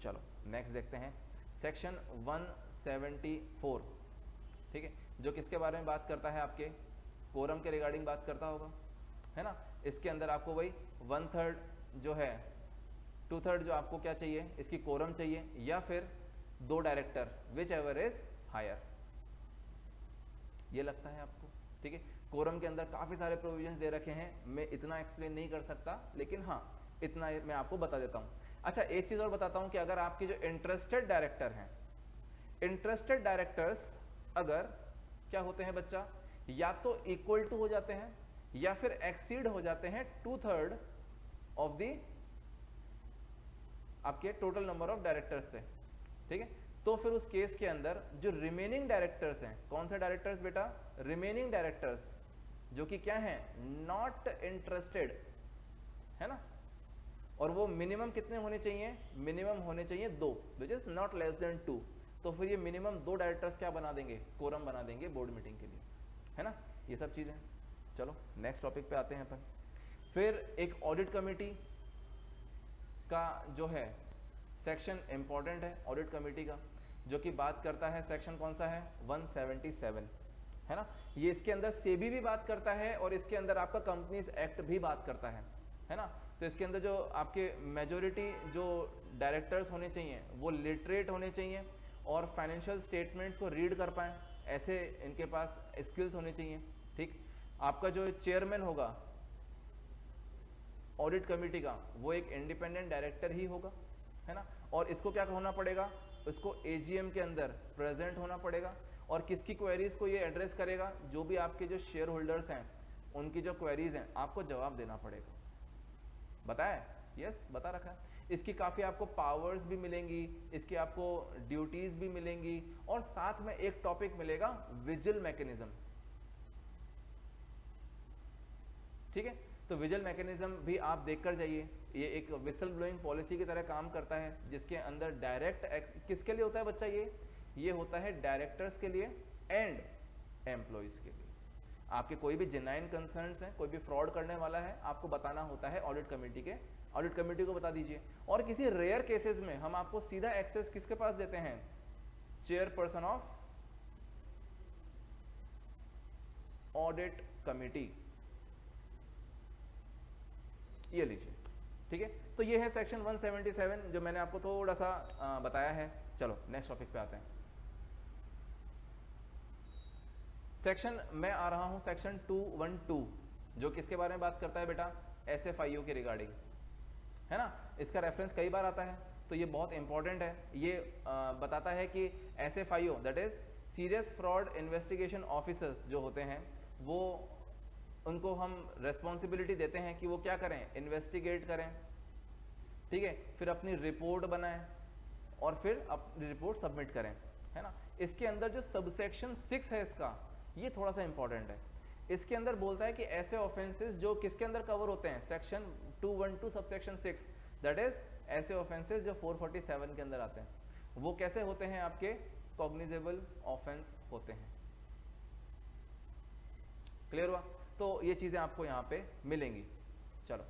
चलो नेक्स्ट देखते हैं, सेक्शन 174, ठीक है, जो किसके बारे में बात करता है, आपके कोरम के रिगार्डिंग बात करता होगा, है ना। इसके अंदर आपको वही 1/3 जो है, 2/3 जो आपको क्या चाहिए, इसकी कोरम चाहिए, या फिर 2 director, whichever is higher. ये लगता है आपको? ठीक है, कोरम के अंदर काफी सारे प्रोविजंस दे रखे हैं, मैं इतना एक्सप्लेन नहीं कर सकता, लेकिन हाँ इतना मैं आपको बता देता हूं। अच्छा, एक चीज और बताता हूं कि अगर आपके जो इंटरेस्टेड डायरेक्टर हैं, इंटरेस्टेड डायरेक्टर्स अगर क्या होते हैं बच्चा, या तो इक्वल टू हो जाते हैं या फिर एक्सीड हो जाते हैं 2/3 ऑफ दी आपके टोटल नंबर ऑफ डायरेक्टर्स से, ठीक है, तो फिर उस केस के अंदर जो रिमेनिंग डायरेक्टर्स हैं, कौन से डायरेक्टर्स बेटा, रिमेनिंग डायरेक्टर्स, जो कि क्या हैं, नॉट इंटरेस्टेड, है ना, और वो मिनिमम कितने होने चाहिए, मिनिमम होने चाहिए 2, which is not less than 2, तो फिर ये मिनिमम 2 डायरेक्टर्स क्या बना देंगे, कोरम बना देंगे बोर्ड मीटिंग के लिए, है ना, ये सब चीजें। चलो नेक्स्ट टॉपिक पे आते हैं अपन। फिर एक ऑडिट कमेटी का जो है सेक्शन इंपॉर्टेंट है, ऑडिट कमेटी का, जो कि बात करता है, सेक्शन कौन सा है, 177, है ना, ये इसके अंदर सेबी भी बात करता है और इसके अंदर आपका कंपनीज एक्ट भी बात करता है ना। तो इसके अंदर जो आपके मेजोरिटी जो डायरेक्टर्स होने चाहिए वो लिटरेट होने चाहिए और फाइनेंशियल स्टेटमेंट्स को रीड कर पाएं, ऐसे इनके पास स्किल्स होने चाहिए, ठीक। आपका जो चेयरमैन होगा ऑडिट कमेटी का, वो एक इंडिपेंडेंट डायरेक्टर ही होगा, है ना, और इसको क्या होना पड़ेगा, इसको एजीएम के अंदर प्रेजेंट होना पड़ेगा, और किसकी क्वेरीज को ये एड्रेस करेगा, जो भी आपके जो शेयर होल्डर्स हैं उनकी जो क्वेरीज हैं आपको जवाब देना पड़ेगा। बताया, यस बता रखा है। इसकी काफी आपको पावर्स भी मिलेंगी, इसकी आपको ड्यूटीज भी मिलेंगी, और साथ में एक टॉपिक मिलेगा विजिल मैकेनिज्म, ठीक है। तो विजिल मैकेनिज्म भी आप देखकर जाइए, ये एक विसल ब्लोइंग पॉलिसी की तरह काम करता है, जिसके अंदर डायरेक्ट किसके लिए होता है बच्चा, ये होता है डायरेक्टर्स के लिए एंड एम्प्लॉइज के लिए। आपके कोई भी जेन्युइन कंसर्न्स हैं, कोई भी फ्रॉड करने वाला है, आपको बताना होता है ऑडिट कमेटी को बता दीजिए। और किसी रेयर केसेस में हम आपको सीधा एक्सेस किसके पास देते हैं, चेयरपर्सन ऑफ ऑडिट कमेटी, ये लीजिए, ठीक है। तो ये है सेक्शन 177 जो मैंने आपको थोड़ा सा बताया है। चलो नेक्स्ट टॉपिक पे आते हैं। सेक्शन मैं आ रहा हूं सेक्शन 212, जो किसके बारे में बात करता है बेटा, एसएफआईओ के रिगार्डिंग, है ना। इसका रेफरेंस कई बार आता है, तो ये बहुत इंपॉर्टेंट है। ये बताता है कि SFIO that is serious fraud investigation officers जो होते हैं, वो उनको हम रेस्पॉन्सिबिलिटी देते हैं कि वो क्या करें, इन्वेस्टिगेट करें, ठीक है, फिर अपनी रिपोर्ट बनाएं और फिर अपनी रिपोर्ट सबमिट करें, है ना। इसके अंदर जो सबसेक्शन 6 है इसका, ये थोड़ा सा इंपॉर्टेंट है। इसके अंदर बोलता है कि ऐसे ऑफेंसेस जो किसके अंदर कवर होते हैं, सेक्शन 212 सबसेक्शन 6, दैट इज ऐसे ऑफेंसेस जो 447 के अंदर आते हैं, वो कैसे होते हैं, आपके कॉग्निजेबल ऑफेंस होते हैं। क्लियर हुआ? तो ये चीजें आपको यहां पे मिलेंगी। चलो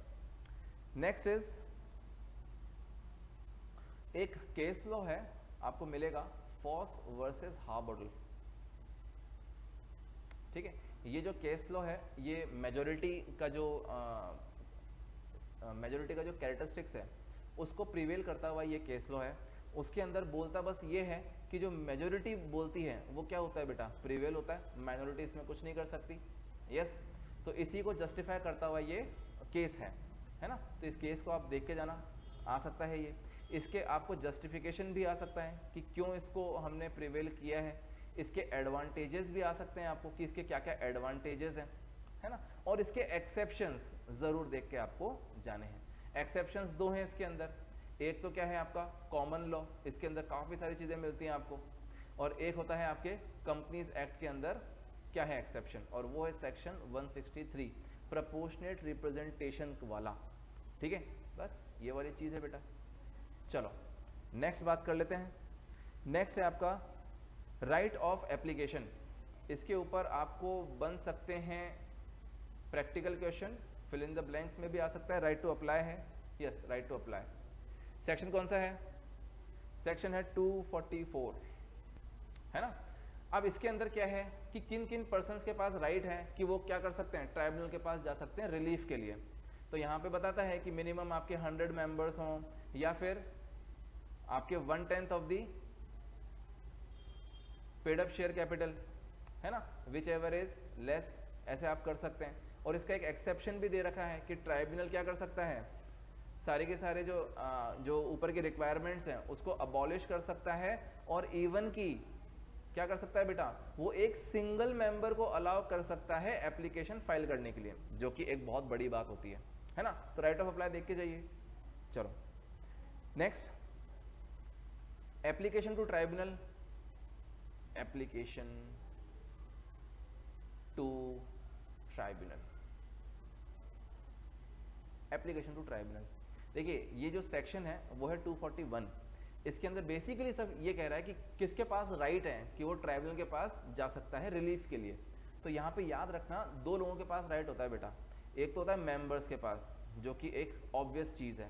नेक्स्ट इज एक केस लॉ है, आपको मिलेगा फॉस वर्सेस हार्बोडल, ठीक है। ये जो केस लॉ है, ये मेजोरिटी का जो कैरेक्टरिस्टिक्स है उसको प्रिवेल करता हुआ ये केस लॉ है। उसके अंदर बोलता बस ये है कि जो मेजोरिटी बोलती है वो क्या होता है बेटा, प्रिवेल होता है, माइनॉरिटी इसमें कुछ नहीं कर सकती, यस। तो इसी को जस्टिफाई करता हुआ ये केस है ना। तो इस केस को आप देख के जाना, आ सकता है ये, इसके आपको जस्टिफिकेशन भी आ सकता है कि क्यों इसको हमने प्रिवेल किया है, इसके एडवांटेजेस भी आ सकते हैं आपको कि इसके क्या क्या एडवांटेजेस हैं, है ना। और इसके एक्सेप्शंस जरूर देख के आपको जाने हैं। एक्सेप्शंस 2 हैं इसके अंदर, एक तो क्या है आपका कॉमन लॉ, इसके अंदर काफ़ी सारी चीज़ें मिलती हैं आपको, और एक होता है आपके कंपनीज एक्ट के अंदर क्या है एक्सेप्शन, और वो है सेक्शन 163 प्रोपोर्शनेट रिप्रेजेंटेशन वाला, ठीक है। बस ये वाली चीज़ है बेटा। चलो नेक्स्ट बात कर लेते हैं। नेक्स्ट है आपका राइट ऑफ एप्लीकेशन। इसके ऊपर आपको बन सकते हैं practical question, fill in the blanks में भी आ सकता है। राइट टू अप्लाई है, yes right to apply. Section कौन सा है, सेक्शन है 244, है ना। अब इसके अंदर क्या है कि किन किन पर्सन्स के पास राइट है कि वो क्या कर सकते हैं, ट्राइब्यूनल के पास जा सकते हैं रिलीफ के लिए। तो यहाँ पे बताता है कि मिनिमम आपके 100 मेंबर्स हों, या फिर आपके 1/10 of the paid up share capital, है ना, विच एवर इज लेस, ऐसे आप कर सकते हैं। और इसका एक एक्सेप्शन भी दे रखा है कि ट्राइब्यूनल क्या कर सकता है, सारे के सारे जो ऊपर के रिक्वायरमेंट्स हैं उसको अबॉलिश कर सकता है, और इवन की क्या कर सकता है बेटा, वो एक सिंगल मेंबर को अलाउ कर सकता है एप्लीकेशन फाइल करने के लिए, जो कि एक बहुत बड़ी बात होती है ना। तो राइट ऑफ अप्लाई देख के जाइए। चलो next, application to tribunal, application to tribunal, application to tribunal. देखिए ये जो सेक्शन है वो है 241। इसके अंदर बेसिकली सब ये कह रहा है कि किसके पास राइट है कि वो ट्राइब्यूनल के पास जा सकता है रिलीफ के लिए। तो यहाँ पे याद रखना दो लोगों के पास राइट होता है बेटा, एक तो होता है मेंबर्स के पास, जो कि एक ऑब्वियस चीज़ है,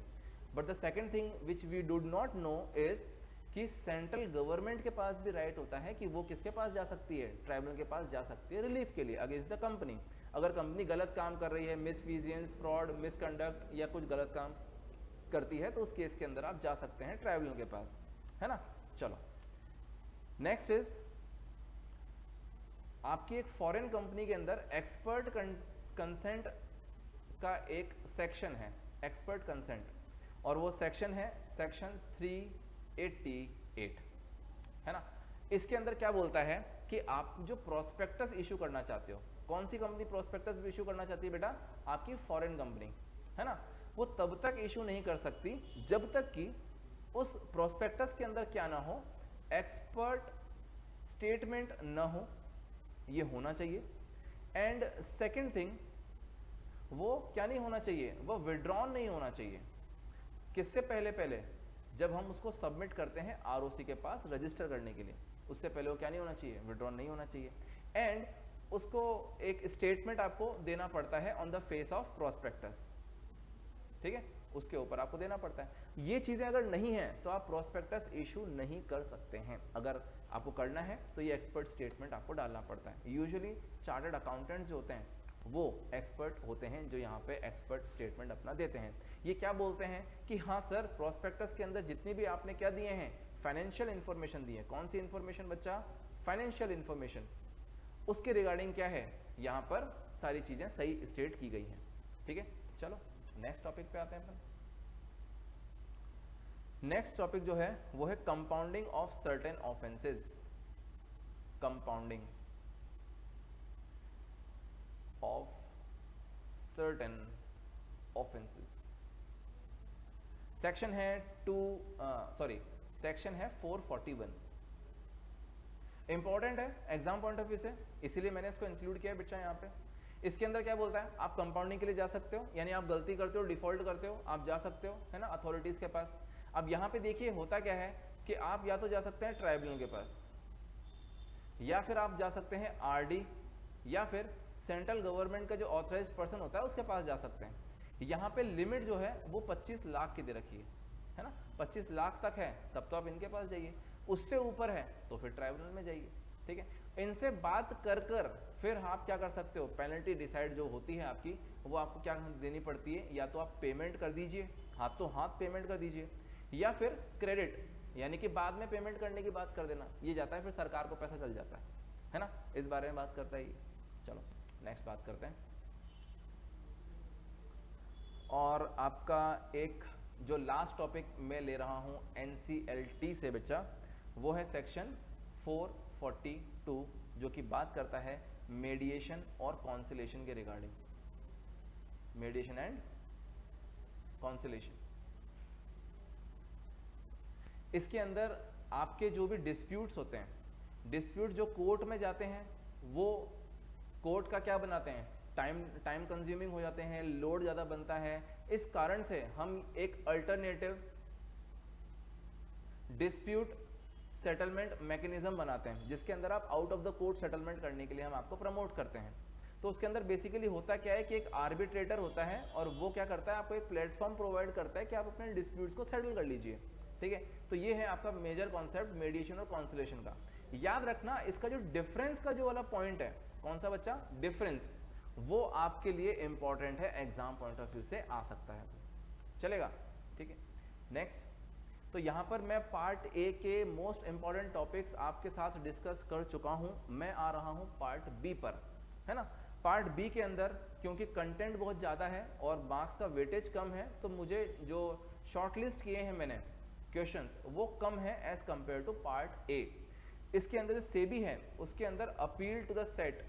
but the second thing which we do not know is कि सेंट्रल गवर्नमेंट के पास भी राइट होता है कि वो किसके पास जा सकती है, ट्राइब्यूनल के पास जा सकती है रिलीफ के लिए अगेंस्ट द कंपनी। अगर कंपनी गलत काम कर रही है, मिसफिजियंस, फ्रॉड, मिसकंडक्ट या कुछ गलत काम करती है, तो उस केस के अंदर आप जा सकते हैं ट्राइब्यूनल के पास, है ना। चलो नेक्स्ट इज, आपकी एक फॉरेन कंपनी के अंदर एक्सपर्ट कंसेंट का एक सेक्शन है, एक्सपर्ट कंसेंट, और वो सेक्शन है सेक्शन 388, है ना। इसके अंदर क्या बोलता है कि आप जो प्रोस्पेक्टस इशू करना चाहते हो, कौन सी कंपनी प्रोस्पेक्टस इशू करना चाहती है बेटा, आपकी फॉरेन कंपनी, है ना, वो तब तक इशू नहीं कर सकती जब तक कि उस प्रोस्पेक्टस के अंदर क्या ना हो, एक्सपर्ट स्टेटमेंट ना हो, ये होना चाहिए। एंड सेकंड थिंग, वो क्या नहीं होना चाहिए, वो विड्रॉन नहीं होना चाहिए। किससे पहले जब हम उसको सबमिट करते हैं आरओसी के पास रजिस्टर करने के लिए, उससे पहले वो क्या नहीं होना चाहिए, विड्रॉन नहीं होना चाहिए। एंड उसको एक स्टेटमेंट आपको देना पड़ता है on the face of prospectus, ठीक है, उसके ऊपर आपको देना पड़ता है। ये चीजें अगर नहीं है तो आप प्रोस्पेक्टस इशू नहीं कर सकते हैं। अगर आपको करना है तो ये एक्सपर्ट स्टेटमेंट आपको डालना पड़ता है। यूजुअली चार्टर्ड अकाउंटेंट जो होते हैं वो एक्सपर्ट होते हैं जो यहाँ पे एक्सपर्ट स्टेटमेंट अपना देते हैं। ये क्या बोलते हैं कि हाँ सर, प्रोस्पेक्टस के अंदर जितनी भी आपने क्या दिए हैं, फाइनेंशियल इंफॉर्मेशन दी है। कौन सी इंफॉर्मेशन बच्चा, फाइनेंशियल इंफॉर्मेशन, उसके रिगार्डिंग क्या है, यहाँ पर सारी चीजें सही स्टेट की गई हैं, ठीक है। चलो नेक्स्ट टॉपिक पे आते हैं अपन। नेक्स्ट टॉपिक जो है वो है compounding of certain offences, compounding of certain offences. Section है सेक्शन है 441। इंपॉर्टेंट है एग्जाम पॉइंट ऑफ व्यू से, इसीलिए मैंने इसको इंक्लूड किया है बच्चा यहाँ पे। इसके अंदर क्या बोलता है, आप कंपाउंडिंग के लिए जा सकते हो, यानी आप गलती करते हो, डिफॉल्ट करते हो, आप जा सकते हो, है ना, अथॉरिटीज के पास। अब यहाँ पे देखिए होता क्या है कि आप या तो जा सकते हैं ट्राइब्यूनल के पास, या फिर आप जा सकते हैं आरडी, या फिर सेंट्रल गवर्नमेंट का जो ऑथराइज्ड पर्सन होता है उसके पास जा सकते हैं। यहाँ पे लिमिट जो है वो 25 लाख की दे रखी है ना, 25 लाख तक है तब तो आप इनके पास जाइए, उससे ऊपर है तो फिर ट्राइब्यूनल में जाइए, ठीक है। इनसे बात कर फिर आप क्या कर सकते हो, पेनल्टी डिसाइड जो होती है आपकी वो आपको क्या देनी पड़ती है, या तो आप पेमेंट कर दीजिए, हाथों हाथ पेमेंट कर दीजिए, या फिर क्रेडिट, यानी कि बाद में पेमेंट करने की बात कर देना, ये जाता है फिर सरकार को पैसा चल जाता है ना। इस बारे में बात करता है ये। चलो नेक्स्ट बात करते हैं। और आपका एक जो लास्ट टॉपिक मैं ले रहा हूं एनसीएलटी से बच्चा, वो है सेक्शन 442, जो कि बात करता है मेडिएशन और कॉन्सिलेशन के रिगार्डिंग, मेडिएशन एंड कॉन्सिलेशन। इसके अंदर आपके जो भी डिस्प्यूट्स होते हैं, डिस्प्यूट जो कोर्ट में जाते हैं वो कोर्ट का क्या बनाते हैं, टाइम कंज्यूमिंग हो जाते हैं, लोड ज़्यादा बनता है। इस कारण से हम एक अल्टरनेटिव डिस्प्यूट सेटलमेंट मैकेनिज्म बनाते हैं, जिसके अंदर आप out of the court settlement करने के लिए हम आपको प्रमोट करते हैं। तो उसके अंदर बेसिकली होता क्या है कि एक आर्बिट्रेटर होता है और वो क्या करता है, आपको एक प्लेटफॉर्म प्रोवाइड करता है कि आप अपने डिस्प्यूट्स को सेटल कर लीजिए, ठीक है। तो ये है आपका मेजर कॉन्सेप्ट मेडिएशन और कॉन्सिलेशन का। याद रखना इसका जो डिफरेंस का जो वाला पॉइंट है, कौन सा बच्चा, डिफरेंस, वो आपके लिए इंपॉर्टेंट है, एग्जाम पॉइंट ऑफ व्यू से आ सकता है, चलेगा, ठीक है। नेक्स्ट, तो यहाँ पर मैं पार्ट ए के मोस्ट इंपॉर्टेंट टॉपिक्स आपके साथ डिस्कस कर चुका हूँ। मैं आ रहा हूँ पार्ट बी पर, है ना। पार्ट बी के अंदर क्योंकि कंटेंट बहुत ज़्यादा है और मार्क्स का वेटेज कम है, तो मुझे जो शॉर्टलिस्ट किए हैं मैंने क्वेश्चंस वो कम है as compare to part A. इसके अंदर जो सेबी है उसके अंदर अपील टू द सेट,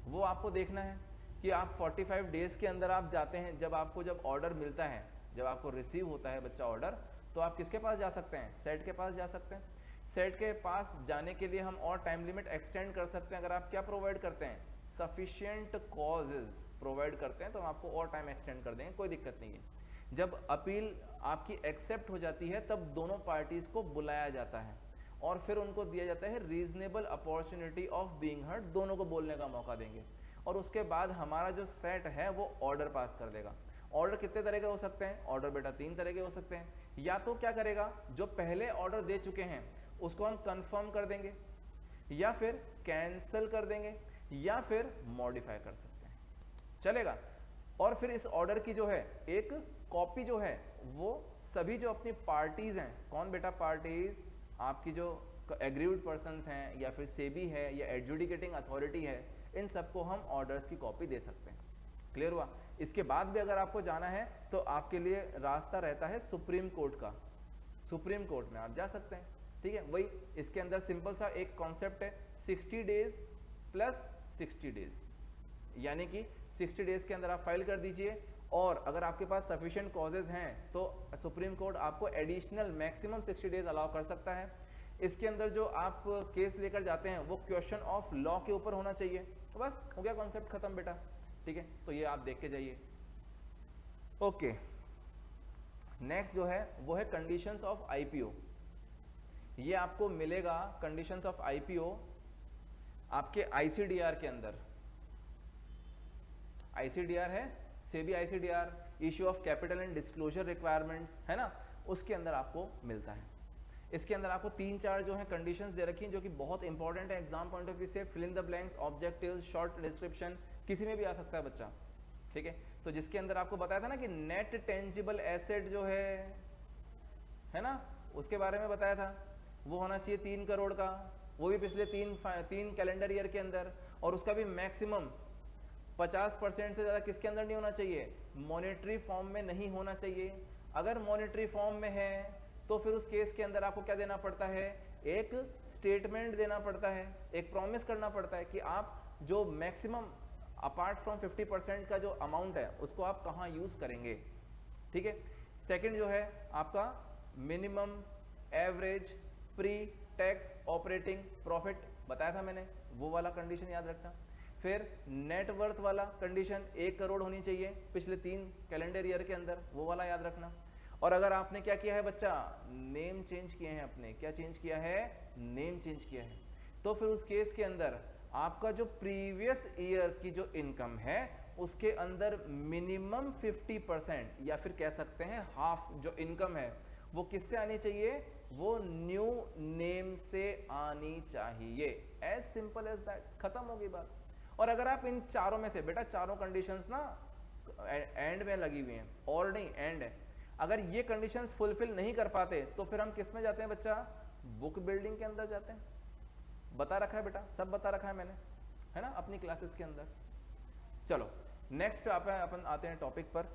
वो आपको देखना है कि आप 45 डेज के अंदर आप जाते हैं, जब ऑर्डर मिलता है, जब आपको रिसीव होता है बच्चा ऑर्डर, तो आप किसके पास जा सकते हैं, सेट के पास जा सकते हैं। सेट के पास जाने के लिए हम और टाइम लिमिट एक्सटेंड कर सकते हैं। अगर आप क्या प्रोवाइड करते हैं, सफिशिएंट कॉजेज प्रोवाइड करते हैं, तो हम आपको और टाइम एक्सटेंड कर देंगे, कोई दिक्कत नहीं है। जब अपील आपकी एक्सेप्ट हो जाती है तब दोनों पार्टीज को बुलाया जाता है और फिर उनको दिया जाता है reasonable opportunity of being heard, दोनों को बोलने का मौका देंगे और उसके बाद हमारा जो सेट है वो ऑर्डर पास कर देगा। ऑर्डर कितने तरह के हो सकते हैं, ऑर्डर बेटा 3 तरह के हो सकते हैं। या तो क्या करेगा, जो पहले ऑर्डर दे चुके हैं उसको हम कंफर्म कर देंगे, या फिर कैंसिल कर देंगे, या फिर मॉडिफाई कर सकते हैं, चलेगा। और फिर इस ऑर्डर की जो है एक कॉपी जो है वो सभी जो अपनी पार्टीज हैं, कौन बेटा पार्टीज, आपकी जो एग्रीव्ड पर्सन्स हैं या फिर सेबी है या एडजुडिकेटिंग अथॉरिटी है, इन सबको हम ऑर्डर्स की कॉपी दे सकते हैं। क्लियर हुआ। इसके बाद भी अगर आपको जाना है तो आपके लिए रास्ता रहता है सुप्रीम कोर्ट का, सुप्रीम कोर्ट में आप जा सकते हैं, ठीक है। वही इसके अंदर सिंपल सा एक कॉन्सेप्ट है, 60 डेज प्लस 60 डेज, यानी कि 60 डेज के अंदर आप फाइल कर दीजिए और अगर आपके पास सफिशिएंट कॉजेज हैं तो सुप्रीम कोर्ट आपको एडिशनल मैक्सिमम 60 डेज अलाउ कर सकता है। इसके अंदर जो आप केस लेकर जाते हैं वो क्वेश्चन ऑफ लॉ के ऊपर होना चाहिए, तो बस हो गया कॉन्सेप्ट खत्म बेटा, ठीक है। तो ये आप देख के जाइए। ओके, नेक्स्ट जो है वो है कंडीशंस ऑफ आईपीओ। ये आपको मिलेगा कंडीशंस ऑफ आईपीओ आपके आईसीडीआर के अंदर। आईसीडीआर है, SEBI ICDR, issue of capital and disclosure requirements, है ना, उसके अंदर आपको मिलता है। इसके अंदर आपको 3-4 जो है कंडीशंस दे रखी हैं जो कि बहुत इंपॉर्टेंट है एग्जाम पॉइंट ऑफ व्यू से। Fill in the blanks, objectives, short description, किसी में भी आ सकता है बच्चा, ठीक है। तो जिसके अंदर आपको बताया था ना कि नेट टेंजिबल एसेट जो है ना, उसके बारे में बताया था, वो होना चाहिए 3 करोड़ का, वो भी पिछले 3 कैलेंडर ईयर के अंदर, और उसका भी मैक्सिमम 50% से ज़्यादा किसके अंदर नहीं होना चाहिए, मॉनेटरी फॉर्म में नहीं होना चाहिए। अगर मॉनेटरी फॉर्म में है तो फिर उस केस के अंदर आपको क्या देना पड़ता है, एक स्टेटमेंट देना पड़ता है, एक प्रॉमिस करना पड़ता है कि आप जो मैक्सिमम अपार्ट फ्रॉम 50% का जो अमाउंट है उसको आप कहाँ यूज करेंगे, ठीक है। सेकंड जो है आपका minimum average pre tax operating profit बताया था मैंने, वो वाला कंडीशन याद रखना। फिर नेटवर्थ वाला कंडीशन 1 करोड़ होनी चाहिए पिछले 3 कैलेंडर ईयर के अंदर, वो वाला याद रखना। और अगर आपने क्या किया है बच्चा, नेम चेंज किए हैं, अपने क्या चेंज किया है, नेम चेंज किया है, तो फिर उस केस के अंदर आपका जो प्रीवियस ईयर की जो इनकम है उसके अंदर मिनिमम 50% या फिर कह सकते हैं हाफ जो इनकम है वो किससे आनी चाहिए, वो न्यू नेम से आनी चाहिए। एज सिंपल एज दैट, खत्म होगी बात। और अगर आप इन चारों में से बेटा, चारों कंडीशंस ना एंड में लगी हुई हैं, और नहीं एंड है, अगर ये कंडीशंस फुलफिल नहीं कर पाते तो फिर हम किस में जाते हैं बच्चा, बुक बिल्डिंग के अंदर जाते हैं। बता रखा है बेटा, सब बता रखा है मैंने, है ना, अपनी क्लासेस के अंदर। चलो नेक्स्ट पे अपन आते हैं टॉपिक पर,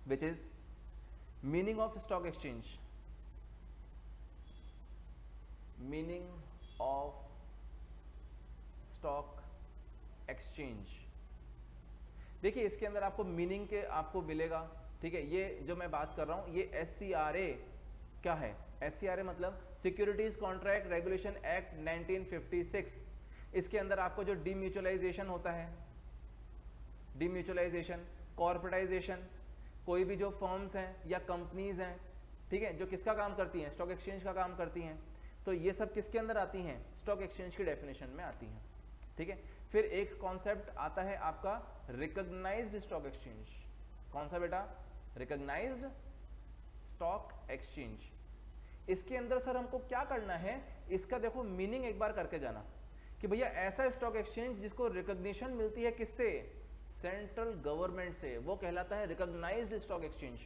which is meaning of stock exchange. Meaning of stock exchange, देखिए इसके अंदर आपको मीनिंग के आपको मिलेगा, ठीक है। ये जो मैं बात कर रहा हूं ये SCRA क्या है, SCRA मतलब सिक्योरिटीज कॉन्ट्रैक्ट रेगुलेशन एक्ट 1956। इसके अंदर आपको जो डीम्यूचुअलाइजेशन होता है, डीम्यूचुअलाइजेशन, कॉर्पोरेटाइजेशन, कोई भी जो फर्म्स हैं या कंपनीज हैं, ठीक है, जो किसका काम करती हैं, स्टॉक एक्सचेंज का काम करती हैं, तो ये सब किसके अंदर आती हैं, स्टॉक एक्सचेंज की डेफिनेशन में आती हैं, ठीक है। फिर एक कॉन्सेप्ट आता है आपका रिकॉग्नाइज्ड स्टॉक एक्सचेंज। कौन सा बेटा, रिकॉग्नाइज्ड स्टॉक एक्सचेंज। इसके अंदर सर हमको क्या करना है, इसका देखो मीनिंग एक बार करके जाना कि भैया ऐसा स्टॉक एक्सचेंज जिसको रिकॉग्निशन मिलती है किससे, सेंट्रल गवर्नमेंट से, वो कहलाता है रिकॉग्नाइज्ड स्टॉक एक्सचेंज।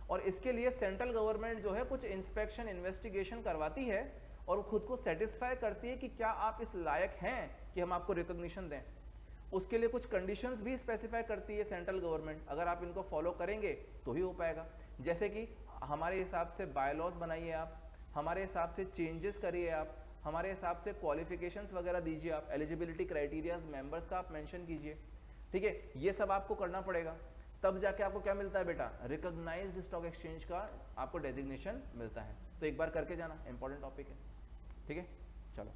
और इसके लिए सेंट्रल गवर्नमेंट जो है कुछ इंस्पेक्शन इन्वेस्टिगेशन करवाती है और खुद को सेटिस्फाई करती है कि क्या आप इस लायक हैं कि हम आपको रिकॉग्निशन दें। उसके लिए कुछ कंडीशंस भी स्पेसिफाई करती है सेंट्रल गवर्नमेंट, अगर आप इनको फॉलो करेंगे तो ही हो पाएगा। जैसे कि हमारे हिसाब से बायलॉज बनाइए आप, हमारे हिसाब से चेंजेस करिए आप, हमारे हिसाब से क्वालिफिकेशंस वगैरह दीजिए आप, एलिजिबिलिटी क्राइटेरियाज मेंबर्स का आप मेंशन कीजिए, ठीक है। ये सब आपको करना पड़ेगा, तब जाके आपको क्या मिलता है बेटा, रिकॉग्नाइज्ड स्टॉक एक्सचेंज का आपको डेजिग्नेशन मिलता है। तो एक बार करके जाना, इंपॉर्टेंट टॉपिक है, ठीक है। चलो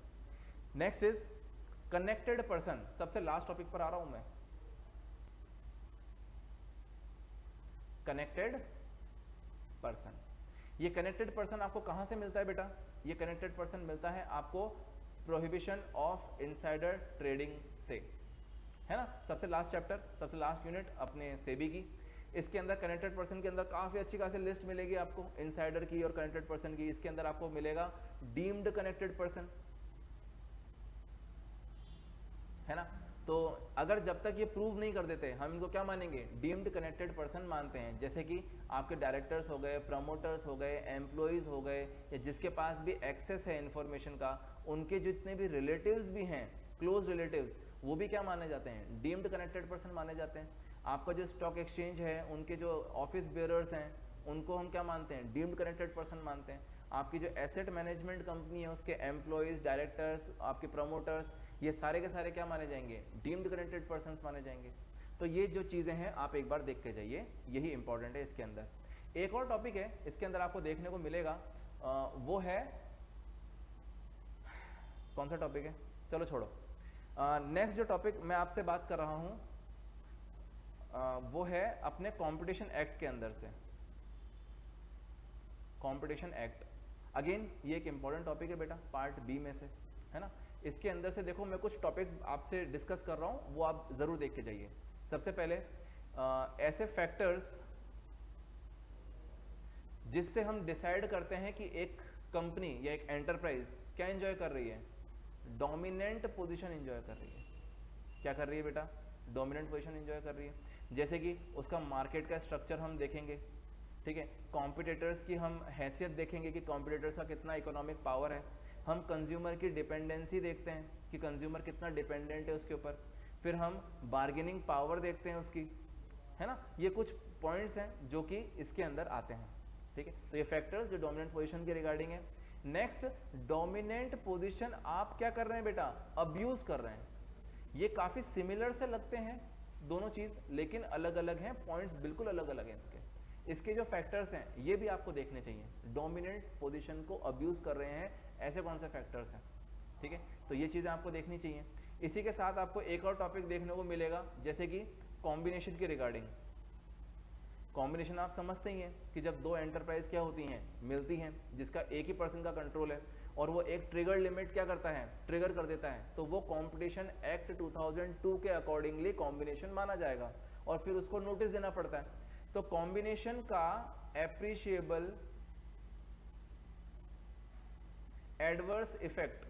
नेक्स्ट इज कनेक्टेड पर्सन, सबसे लास्ट टॉपिक पर आ रहा हूं मैं। कनेक्टेड पर्सन, ये कनेक्टेड पर्सन आपको कहां से मिलता है बेटा, ये कनेक्टेड पर्सन मिलता है आपको प्रोहिबिशन ऑफ इनसाइडर ट्रेडिंग से, है ना। सबसे लास्ट चैप्टर, सबसे लास्ट यूनिट अपने सेबी की, इसके अंदर कनेक्टेड पर्सन के अंदर काफी अच्छी खासी लिस्ट मिलेगी आपको इनसाइडर की और कनेक्टेड पर्सन की। इसके अंदर आपको मिलेगा डीम्ड कनेक्टेड पर्सन, है ना। तो अगर जब तक ये प्रूव नहीं कर देते हम इनको क्या मानेंगे, डीम्ड कनेक्टेड पर्सन मानते हैं। जैसे कि आपके डायरेक्टर्स हो गए, प्रमोटर्स हो गए, एम्प्लॉइज हो गए, या जिसके पास भी एक्सेस है इंफॉर्मेशन का, उनके जितने भी रिलेटिव्स भी हैं, क्लोज रिलेटिव्स, वो भी क्या माने जाते हैं, डीम्ड कनेक्टेड पर्सन माने जाते हैं। आपका जो स्टॉक एक्सचेंज है, उनके जो ऑफिस बेयरर्स हैं, उनको हम क्या मानते हैं, डीम्ड कनेक्टेड पर्सन मानते हैं। आपकी जो एसेट मैनेजमेंट कंपनी है, उसके एम्प्लॉइज, डायरेक्टर्स, आपके प्रमोटर्स, ये सारे के सारे क्या माने जाएंगे, डीम्ड कनेक्टेड पर्सन माने जाएंगे। तो ये जो चीजें हैं आप एक बार देख के जाइए, यही इंपॉर्टेंट है इसके अंदर। एक और टॉपिक है इसके अंदर आपको देखने को मिलेगा, वो है कौन सा टॉपिक है, चलो छोड़ो। नेक्स्ट जो टॉपिक मैं आपसे बात कर रहा हूं वो है अपने कंपटीशन एक्ट के अंदर से, कंपटीशन एक्ट। अगेन ये एक इंपॉर्टेंट टॉपिक है बेटा, पार्ट बी में से, है ना। इसके अंदर से देखो मैं कुछ टॉपिक्स आपसे डिस्कस कर रहा हूं, वो आप जरूर देख के जाइए। सबसे पहले ऐसे फैक्टर्स जिससे हम डिसाइड करते हैं कि एक कंपनी या एक एंटरप्राइज क्या एंजॉय कर रही है, डोमिनेंट पोजीशन एंजॉय कर रही है। क्या कर रही है बेटा, डोमिनेंट पोजीशन एंजॉय कर रही है। जैसे कि उसका मार्केट का स्ट्रक्चर हम देखेंगे, ठीक है। कॉम्पिटिटर्स की हम हैसियत देखेंगे कि कॉम्पिटिटर्स का कितना इकोनॉमिक पावर है। हम कंज्यूमर की डिपेंडेंसी देखते हैं कि कंज्यूमर कितना डिपेंडेंट है उसके ऊपर। फिर हम बार्गेनिंग पावर देखते हैं उसकी, है ना। ये कुछ पॉइंट्स हैं जो कि इसके अंदर आते हैं, ठीक है। तो ये फैक्टर्स जो डोमिनेंट पोजीशन के रिगार्डिंग है। नेक्स्ट, डोमिनेंट पोजीशन आप क्या कर रहे हैं बेटा, अब्यूज कर रहे हैं। ये काफी सिमिलर से लगते हैं दोनों चीज, लेकिन अलग अलग हैं, पॉइंट्स बिल्कुल अलग अलग हैं इसके जो फैक्टर्स हैं ये भी आपको देखने चाहिए। डोमिनेंट पोजीशन को अब्यूज कर रहे हैं, ऐसे कौन से फैक्टर्स हैं, ठीक है। तो ये चीजें आपको देखनी चाहिए। इसी के साथ आपको एक और टॉपिक देखने को मिलेगा, जैसे कि कॉम्बिनेशन के रिगार्डिंग। कॉम्बिनेशन आप समझते ही हैं कि जब दो एंटरप्राइज क्या होती हैं, मिलती हैं, जिसका एक ही पर्सन का कंट्रोल है और वो एक ट्रिगर लिमिट क्या करता है, ट्रिगर कर देता है, तो वो कॉम्पिटिशन एक्ट 2002 के अकॉर्डिंगली कॉम्बिनेशन माना जाएगा और फिर उसको नोटिस देना पड़ता है। तो कॉम्बिनेशन का एप्रिशिएबल एडवर्स इफेक्ट,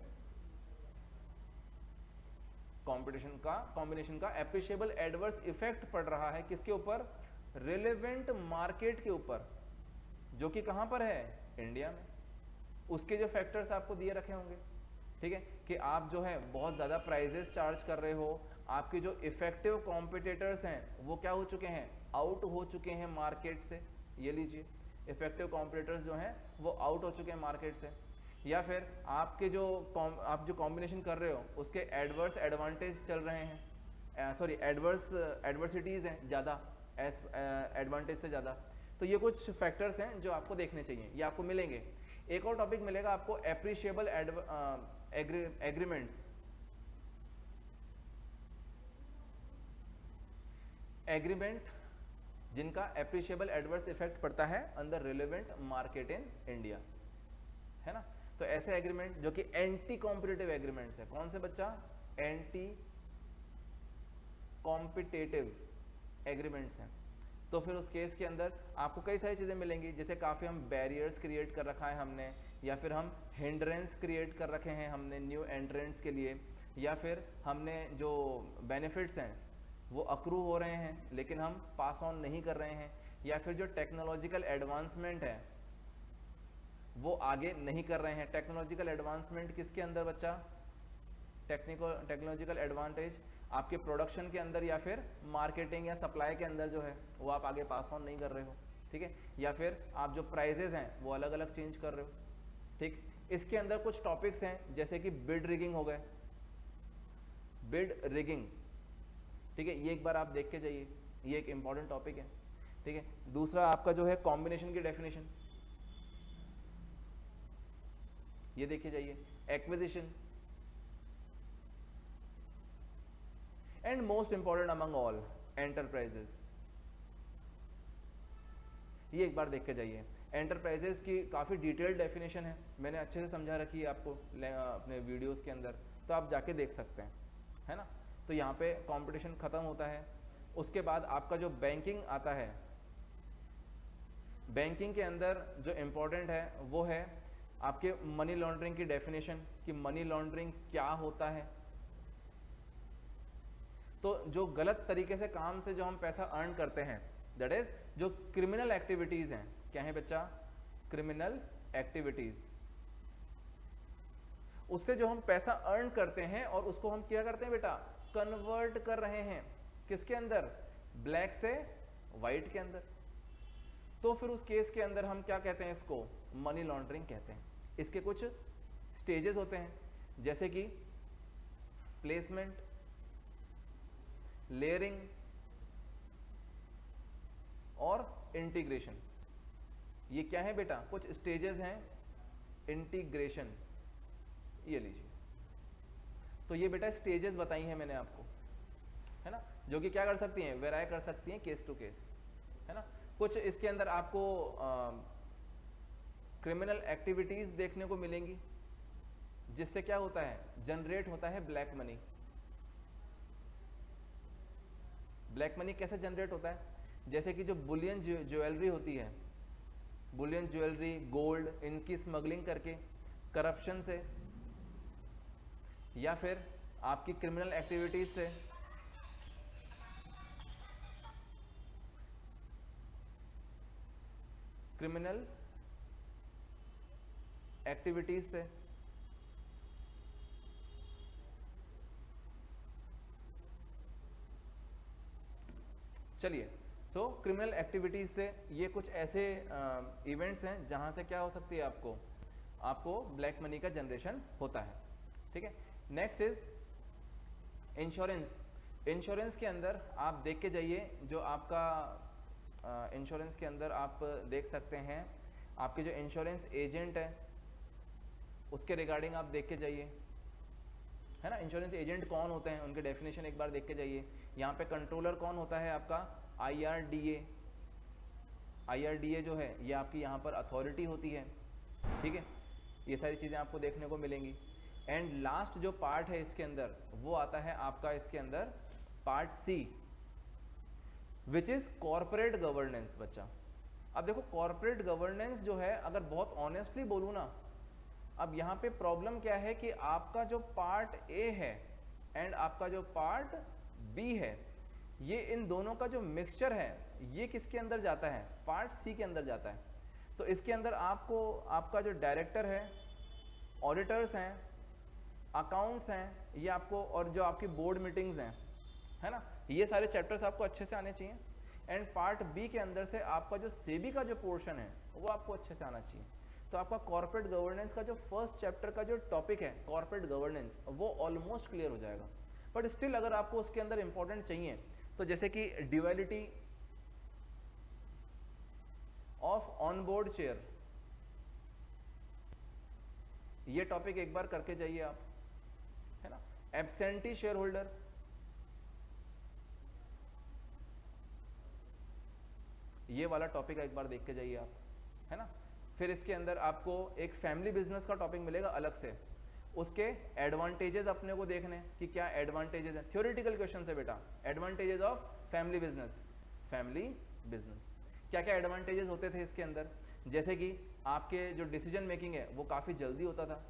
कॉम्बिनेशन का एप्रिशिएबल एडवर्स इफेक्ट पड़ रहा है किसके ऊपर, रिलेवेंट मार्केट के ऊपर, जो कि कहां पर है, इंडिया में। उसके जो फैक्टर्स आपको दिए रखे होंगे, ठीक है, कि आप जो है बहुत ज्यादा प्राइजेस चार्ज कर रहे हो, आपके जो इफेक्टिव कॉम्पिटिटर्स हैं वो क्या हो चुके हैं, आउट हो चुके हैं मार्केट से। ये लीजिए, इफेक्टिव कॉम्पिटिटर्स जो हैं वो आउट हो चुके हैं मार्केट से। या फिर आपके जो आप जो कॉम्बिनेशन कर रहे हो उसके एडवर्स एडवांटेज चल रहे हैं, सॉरी एडवर्सिटीज हैं ज़्यादा एडवांटेज से ज़्यादा। तो ये कुछ फैक्टर्स हैं जो आपको देखने चाहिए, ये आपको मिलेंगे। एक और टॉपिक मिलेगा आपको, एप्रिशिएबल एग्रीमेंट्स। एग्रीमेंट जिनका एप्रिशिएबल एडवर्स इफेक्ट पड़ता है अंदर रिलेवेंट मार्केट इन इंडिया, है ना। तो ऐसे एग्रीमेंट जो कि एंटी कॉम्पिटिटिव एग्रीमेंट्स है, कौन से बच्चा, एंटी कॉम्पिटिटिव एग्रीमेंट्स हैं। तो फिर उस केस के अंदर आपको कई सारी चीजें मिलेंगी, जैसे काफी हम बैरियर्स क्रिएट कर रखा है हमने, या फिर हम हिंड्रेंस क्रिएट कर रखे हैं हमने न्यू एंट्रेंट्स के लिए, या फिर हमने जो बेनिफिट्स हैं वो अक्रू हो रहे हैं लेकिन हम पास ऑन नहीं कर रहे हैं, या फिर जो टेक्नोलॉजिकल एडवांसमेंट है वो आगे नहीं कर रहे हैं। टेक्नोलॉजिकल एडवांसमेंट किसके अंदर बच्चा? टेक्नोलॉजिकल एडवांटेज आपके प्रोडक्शन के अंदर या फिर मार्केटिंग या सप्लाई के अंदर जो है वो आप आगे पास ऑन नहीं कर रहे हो, ठीक है, या फिर आप जो प्राइजेज हैं वो अलग अलग चेंज कर रहे हो, ठीक। इसके अंदर कुछ टॉपिक्स हैं जैसे कि बिड रिगिंग हो गए, बिड रिगिंग, ठीक है, ये एक बार आप देख के जाइए, ये एक इंपॉर्टेंट टॉपिक है, ठीक है। दूसरा आपका जो है कॉम्बिनेशन की डेफिनेशन, ये देखिए जाइए, acquisition, and most important among all enterprises, ये एक बार देख के जाइए। एंटरप्राइजेस की काफ़ी डिटेल्ड डेफिनेशन है, मैंने अच्छे से समझा रखी है आपको अपने वीडियोस के अंदर, तो आप जाके देख सकते हैं, है ना। तो यहाँ पे कंपटीशन ख़त्म होता है। उसके बाद आपका जो बैंकिंग आता है, बैंकिंग के अंदर जो इम्पोर्टेंट है वो है आपके मनी लॉन्ड्रिंग की डेफिनेशन, कि मनी लॉन्ड्रिंग क्या होता है। तो जो गलत तरीके से काम से जो हम पैसा अर्न करते हैं, दैट इज जो क्रिमिनल एक्टिविटीज हैं, क्या है बच्चा? क्रिमिनल एक्टिविटीज, उससे जो हम पैसा अर्न करते हैं और उसको हम क्या करते हैं बेटा? कन्वर्ट कर रहे हैं किसके अंदर? ब्लैक से व्हाइट के अंदर। तो फिर उस केस के अंदर हम क्या कहते हैं? इसको मनी लॉन्ड्रिंग कहते हैं। इसके कुछ स्टेजेस होते हैं, जैसे कि प्लेसमेंट, लेयरिंग और इंटीग्रेशन। ये क्या है बेटा? कुछ स्टेजेस हैं। इंटीग्रेशन, ये लीजिए, तो ये बेटा स्टेजेस बताई हैं मैंने आपको, है ना, जो कि क्या कर सकती हैं? वेराई कर सकती हैं केस टू केस, है ना। कुछ इसके अंदर आपको क्रिमिनल एक्टिविटीज देखने को मिलेंगी, जिससे क्या होता है? जनरेट होता है ब्लैक मनी। ब्लैक मनी कैसे जनरेट होता है? जैसे कि जो बुलियन ज्वेलरी होती है, बुलियन ज्वेलरी, गोल्ड, इनकी स्मगलिंग करके करप्शन से, या फिर आपकी क्रिमिनल एक्टिविटीज से, क्रिमिनल एक्टिविटीज से, चलिए, सो क्रिमिनल एक्टिविटीज से ये कुछ ऐसे इवेंट्स हैं जहां से क्या हो सकती है? आपको ब्लैक मनी का जनरेशन होता है, ठीक है। Next is insurance. इंश्योरेंस के अंदर आप देख के जाइए, जो आपका इंश्योरेंस के अंदर आप देख सकते हैं, आपके जो इंश्योरेंस एजेंट है उसके रिगार्डिंग आप देख के जाइए, है ना। इंश्योरेंस एजेंट कौन होते हैं, उनके डेफिनेशन एक बार देख के जाइए। यहाँ पे कंट्रोलर कौन होता है? आपका IRDA। IRDA जो है ये आपकी यहाँ पर अथॉरिटी होती है, ठीक है। ये सारी चीज़ें आपको देखने को मिलेंगी। एंड लास्ट जो पार्ट है इसके अंदर वो आता है आपका इसके अंदर part C, which is corporate governance. बच्चा अब देखो, कॉर्पोरेट गवर्नेंस जो है, अगर बहुत ऑनेस्टली बोलूँ ना, अब यहाँ पे प्रॉब्लम क्या है कि आपका जो पार्ट A है एंड आपका जो पार्ट B है, ये इन दोनों का जो मिक्सचर है ये किसके अंदर जाता है? पार्ट C के अंदर जाता है। तो इसके अंदर आपको आपका जो डायरेक्टर है, ऑडिटर्स हैं, अकाउंट्स हैं, ये आपको, और जो आपकी बोर्ड मीटिंग्स हैं, है ना, ये सारे चैप्टर्स आपको अच्छे से आने चाहिए। एंड पार्ट B के अंदर से आपका जो सेबी का जो पोर्शन है वो आपको अच्छे से आना चाहिए। तो आपका कॉर्पोरेट गवर्नेंस का जो फर्स्ट चैप्टर का जो टॉपिक है कॉर्पोरेट गवर्नेंस, वो ऑलमोस्ट क्लियर हो जाएगा। बट स्टिल अगर आपको उसके अंदर इंपॉर्टेंट चाहिए, तो जैसे कि duality of on board share, ये टॉपिक एक बार करके जाइए आप, है ना। एब्सेंटी शेयर होल्डर, ये वाला टॉपिक एक बार देख के जाइए आप, है ना। फिर इसके अंदर आपको एक फैमिली बिजनेस का टॉपिक मिलेगा अलग से, उसके एडवांटेजेस अपने को देखने कि क्या एडवांटेजेस है। थ्योरेटिकल क्वेश्चन है बेटा, advantages of family business. Family business क्या क्या एडवांटेजेस होते थे इसके अंदर? जैसे कि आपके जो डिसीजन मेकिंग है वो काफ़ी जल्दी होता था,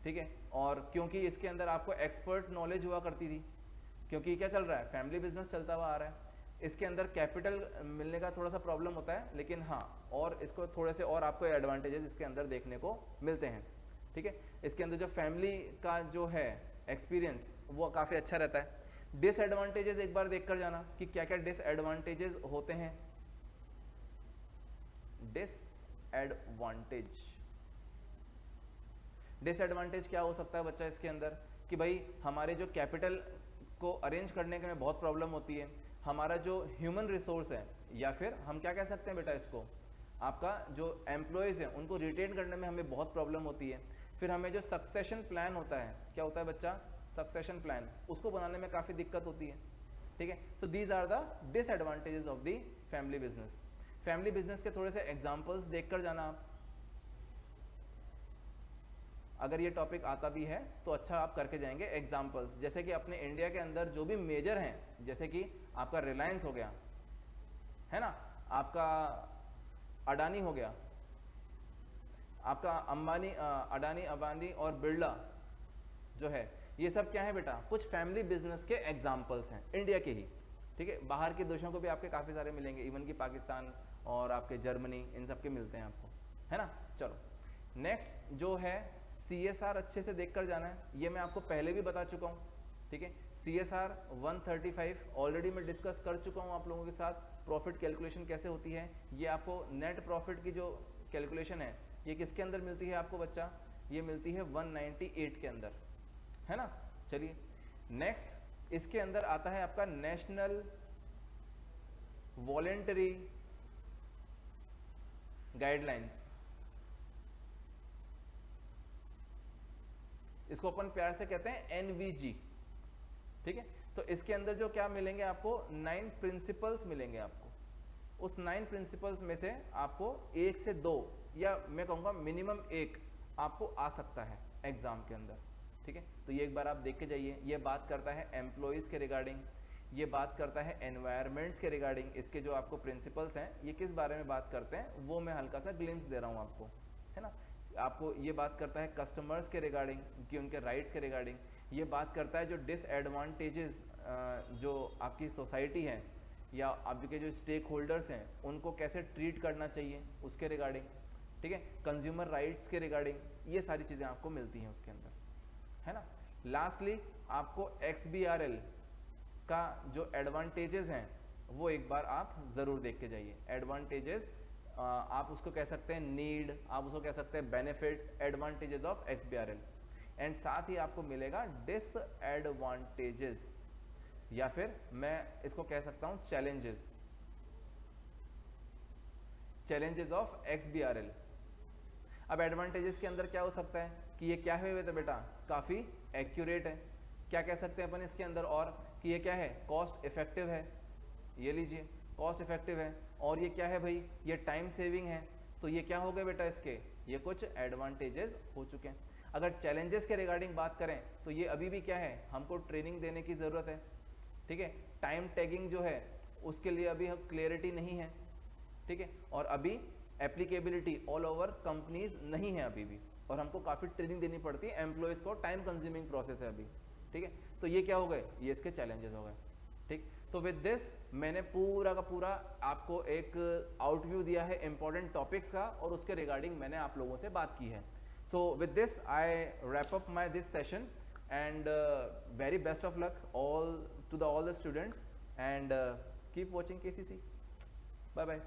ठीक है, और क्योंकि इसके अंदर आपको एक्सपर्ट नॉलेज हुआ करती थी, क्योंकि क्या चल रहा है? फैमिली बिजनेस चलता हुआ आ रहा है। इसके अंदर कैपिटल मिलने का थोड़ा सा प्रॉब्लम होता है, लेकिन हाँ और इसको थोड़े से और आपको एडवांटेजेस इसके अंदर देखने को मिलते हैं। ठीक है, इसके अंदर जो फैमिली का जो है एक्सपीरियंस वो काफ़ी अच्छा रहता है। डिसएडवांटेजेस एक बार देख कर जाना कि क्या क्या डिसएडवांटेजेस होते हैं। डिसएडवांटेज क्या हो सकता है बच्चा इसके अंदर, कि भाई हमारे जो कैपिटल को अरेंज करने के में बहुत प्रॉब्लम होती है, हमारा जो ह्यूमन रिसोर्स है, या फिर हम क्या कह सकते हैं बेटा इसको, आपका जो एम्प्लॉयज़ हैं उनको रिटेन करने में हमें बहुत प्रॉब्लम होती है। फिर हमें जो सक्सेशन प्लान होता है, क्या होता है बच्चा, सक्सेशन प्लान, उसको बनाने में काफ़ी दिक्कत होती है। ठीक है, so these are the disadvantages of the family business. Family business के थोड़े से एग्जाम्पल्स देख कर जाना आप, अगर ये टॉपिक आता भी है तो अच्छा आप करके जाएंगे एग्जाम्पल्स। जैसे कि अपने इंडिया के अंदर जो भी मेजर हैं, जैसे कि आपका रिलायंस हो गया, है ना, आपका अडानी हो गया, आपका अंबानी, अडानी, अंबानी और बिरला जो है, ये सब क्या है बेटा, कुछ फैमिली बिजनेस के एग्जाम्पल्स हैं इंडिया के ही। ठीक है, बाहर के देशों को भी आपके काफ़ी सारे मिलेंगे, इवन कि पाकिस्तान और आपके जर्मनी, इन सब के मिलते हैं आपको, है ना। चलो नेक्स्ट जो है CSR अच्छे से देख कर जाना है, ये मैं आपको पहले भी बता चुका हूँ। ठीक है, CSR 135 ऑलरेडी मैं डिस्कस कर चुका हूँ आप लोगों के साथ। प्रॉफिट कैलकुलेशन कैसे होती है, ये आपको नेट प्रॉफिट की जो कैलकुलेशन है ये किसके अंदर मिलती है आपको बच्चा, ये मिलती है 198 के अंदर, है ना। चलिए नेक्स्ट इसके अंदर आता है आपका नेशनल वॉलेंटरी गाइडलाइंस, इसको अपन प्यार से कहते हैं NVG। ठीक है, तो इसके अंदर जो क्या मिलेंगे आपको, 9 प्रिंसिपल्स मिलेंगे आपको। उस 9 प्रिंसिपल्स में से आपको 1 से 2 या मैं कहूँगा मिनिमम 1 आपको आ सकता है एग्जाम के अंदर। ठीक है, तो ये एक बार आप देख के जाइए। ये बात करता है एम्प्लॉयज़ के रिगार्डिंग, ये बात करता है एनवायरमेंट्स के रिगार्डिंग। इसके जो आपको प्रिंसिपल्स हैं ये किस बारे में बात करते हैं वो मैं हल्का सा ग्लिम्स दे रहा हूँ आपको, है ना। आपको ये बात करता है कस्टमर्स के रिगार्डिंग, कि उनके राइट्स के रिगार्डिंग। ये बात करता है जो डिसएडवांटेजेस जो आपकी सोसाइटी है या आपके जो स्टेक होल्डर्स हैं उनको कैसे ट्रीट करना चाहिए उसके रिगार्डिंग। ठीक है, कंज्यूमर राइट्स के रिगार्डिंग, ये सारी चीज़ें आपको मिलती हैं उसके अंदर, है ना। लास्टली आपको XBRL का जो एडवांटेजेस हैं वो एक बार आप ज़रूर देख के जाइए। एडवांटेजेस आप उसको कह सकते हैं नीड, आप उसको कह सकते हैं benefits, advantages of XBRL। And साथ ही आपको मिलेगा डिसएडवांटेजेस, या फिर मैं इसको कह सकता हूं चैलेंजेस, चैलेंजेस ऑफ XBRL। अब एडवांटेजेस के अंदर क्या हो सकता है कि ये क्या है तो बेटा काफ़ी एक्यूरेट है। क्या कह सकते हैं अपन इसके अंदर और कि ये क्या है, कॉस्ट इफेक्टिव है, ये लीजिए कॉस्ट इफेक्टिव है। और ये क्या है भाई, ये टाइम सेविंग है। तो ये क्या हो गए बेटा इसके, ये कुछ एडवांटेजेस हो चुके हैं। अगर चैलेंजेस के रिगार्डिंग बात करें तो ये अभी भी क्या है, हमको ट्रेनिंग देने की ज़रूरत है। ठीक है, टाइम टैगिंग जो है उसके लिए अभी क्लियरिटी नहीं है। ठीक है, और अभी एप्लीकेबिलिटी ऑल ओवर कंपनीज नहीं है अभी भी, और हमको काफ़ी ट्रेनिंग देनी पड़ती है एम्प्लॉयज़ को, टाइम कंज्यूमिंग प्रोसेस है अभी। ठीक है, तो ये क्या हो गए, ये इसके चैलेंजेस हो गए। ठीक, तो विद दिस मैंने पूरा का पूरा आपको एक आउटव्यू दिया है इंपॉर्टेंट टॉपिक्स का, और उसके रिगार्डिंग मैंने आप लोगों से बात की है। So with this I wrap up my this session, and very best of luck all to the all the students, and keep watching KCC. Bye bye.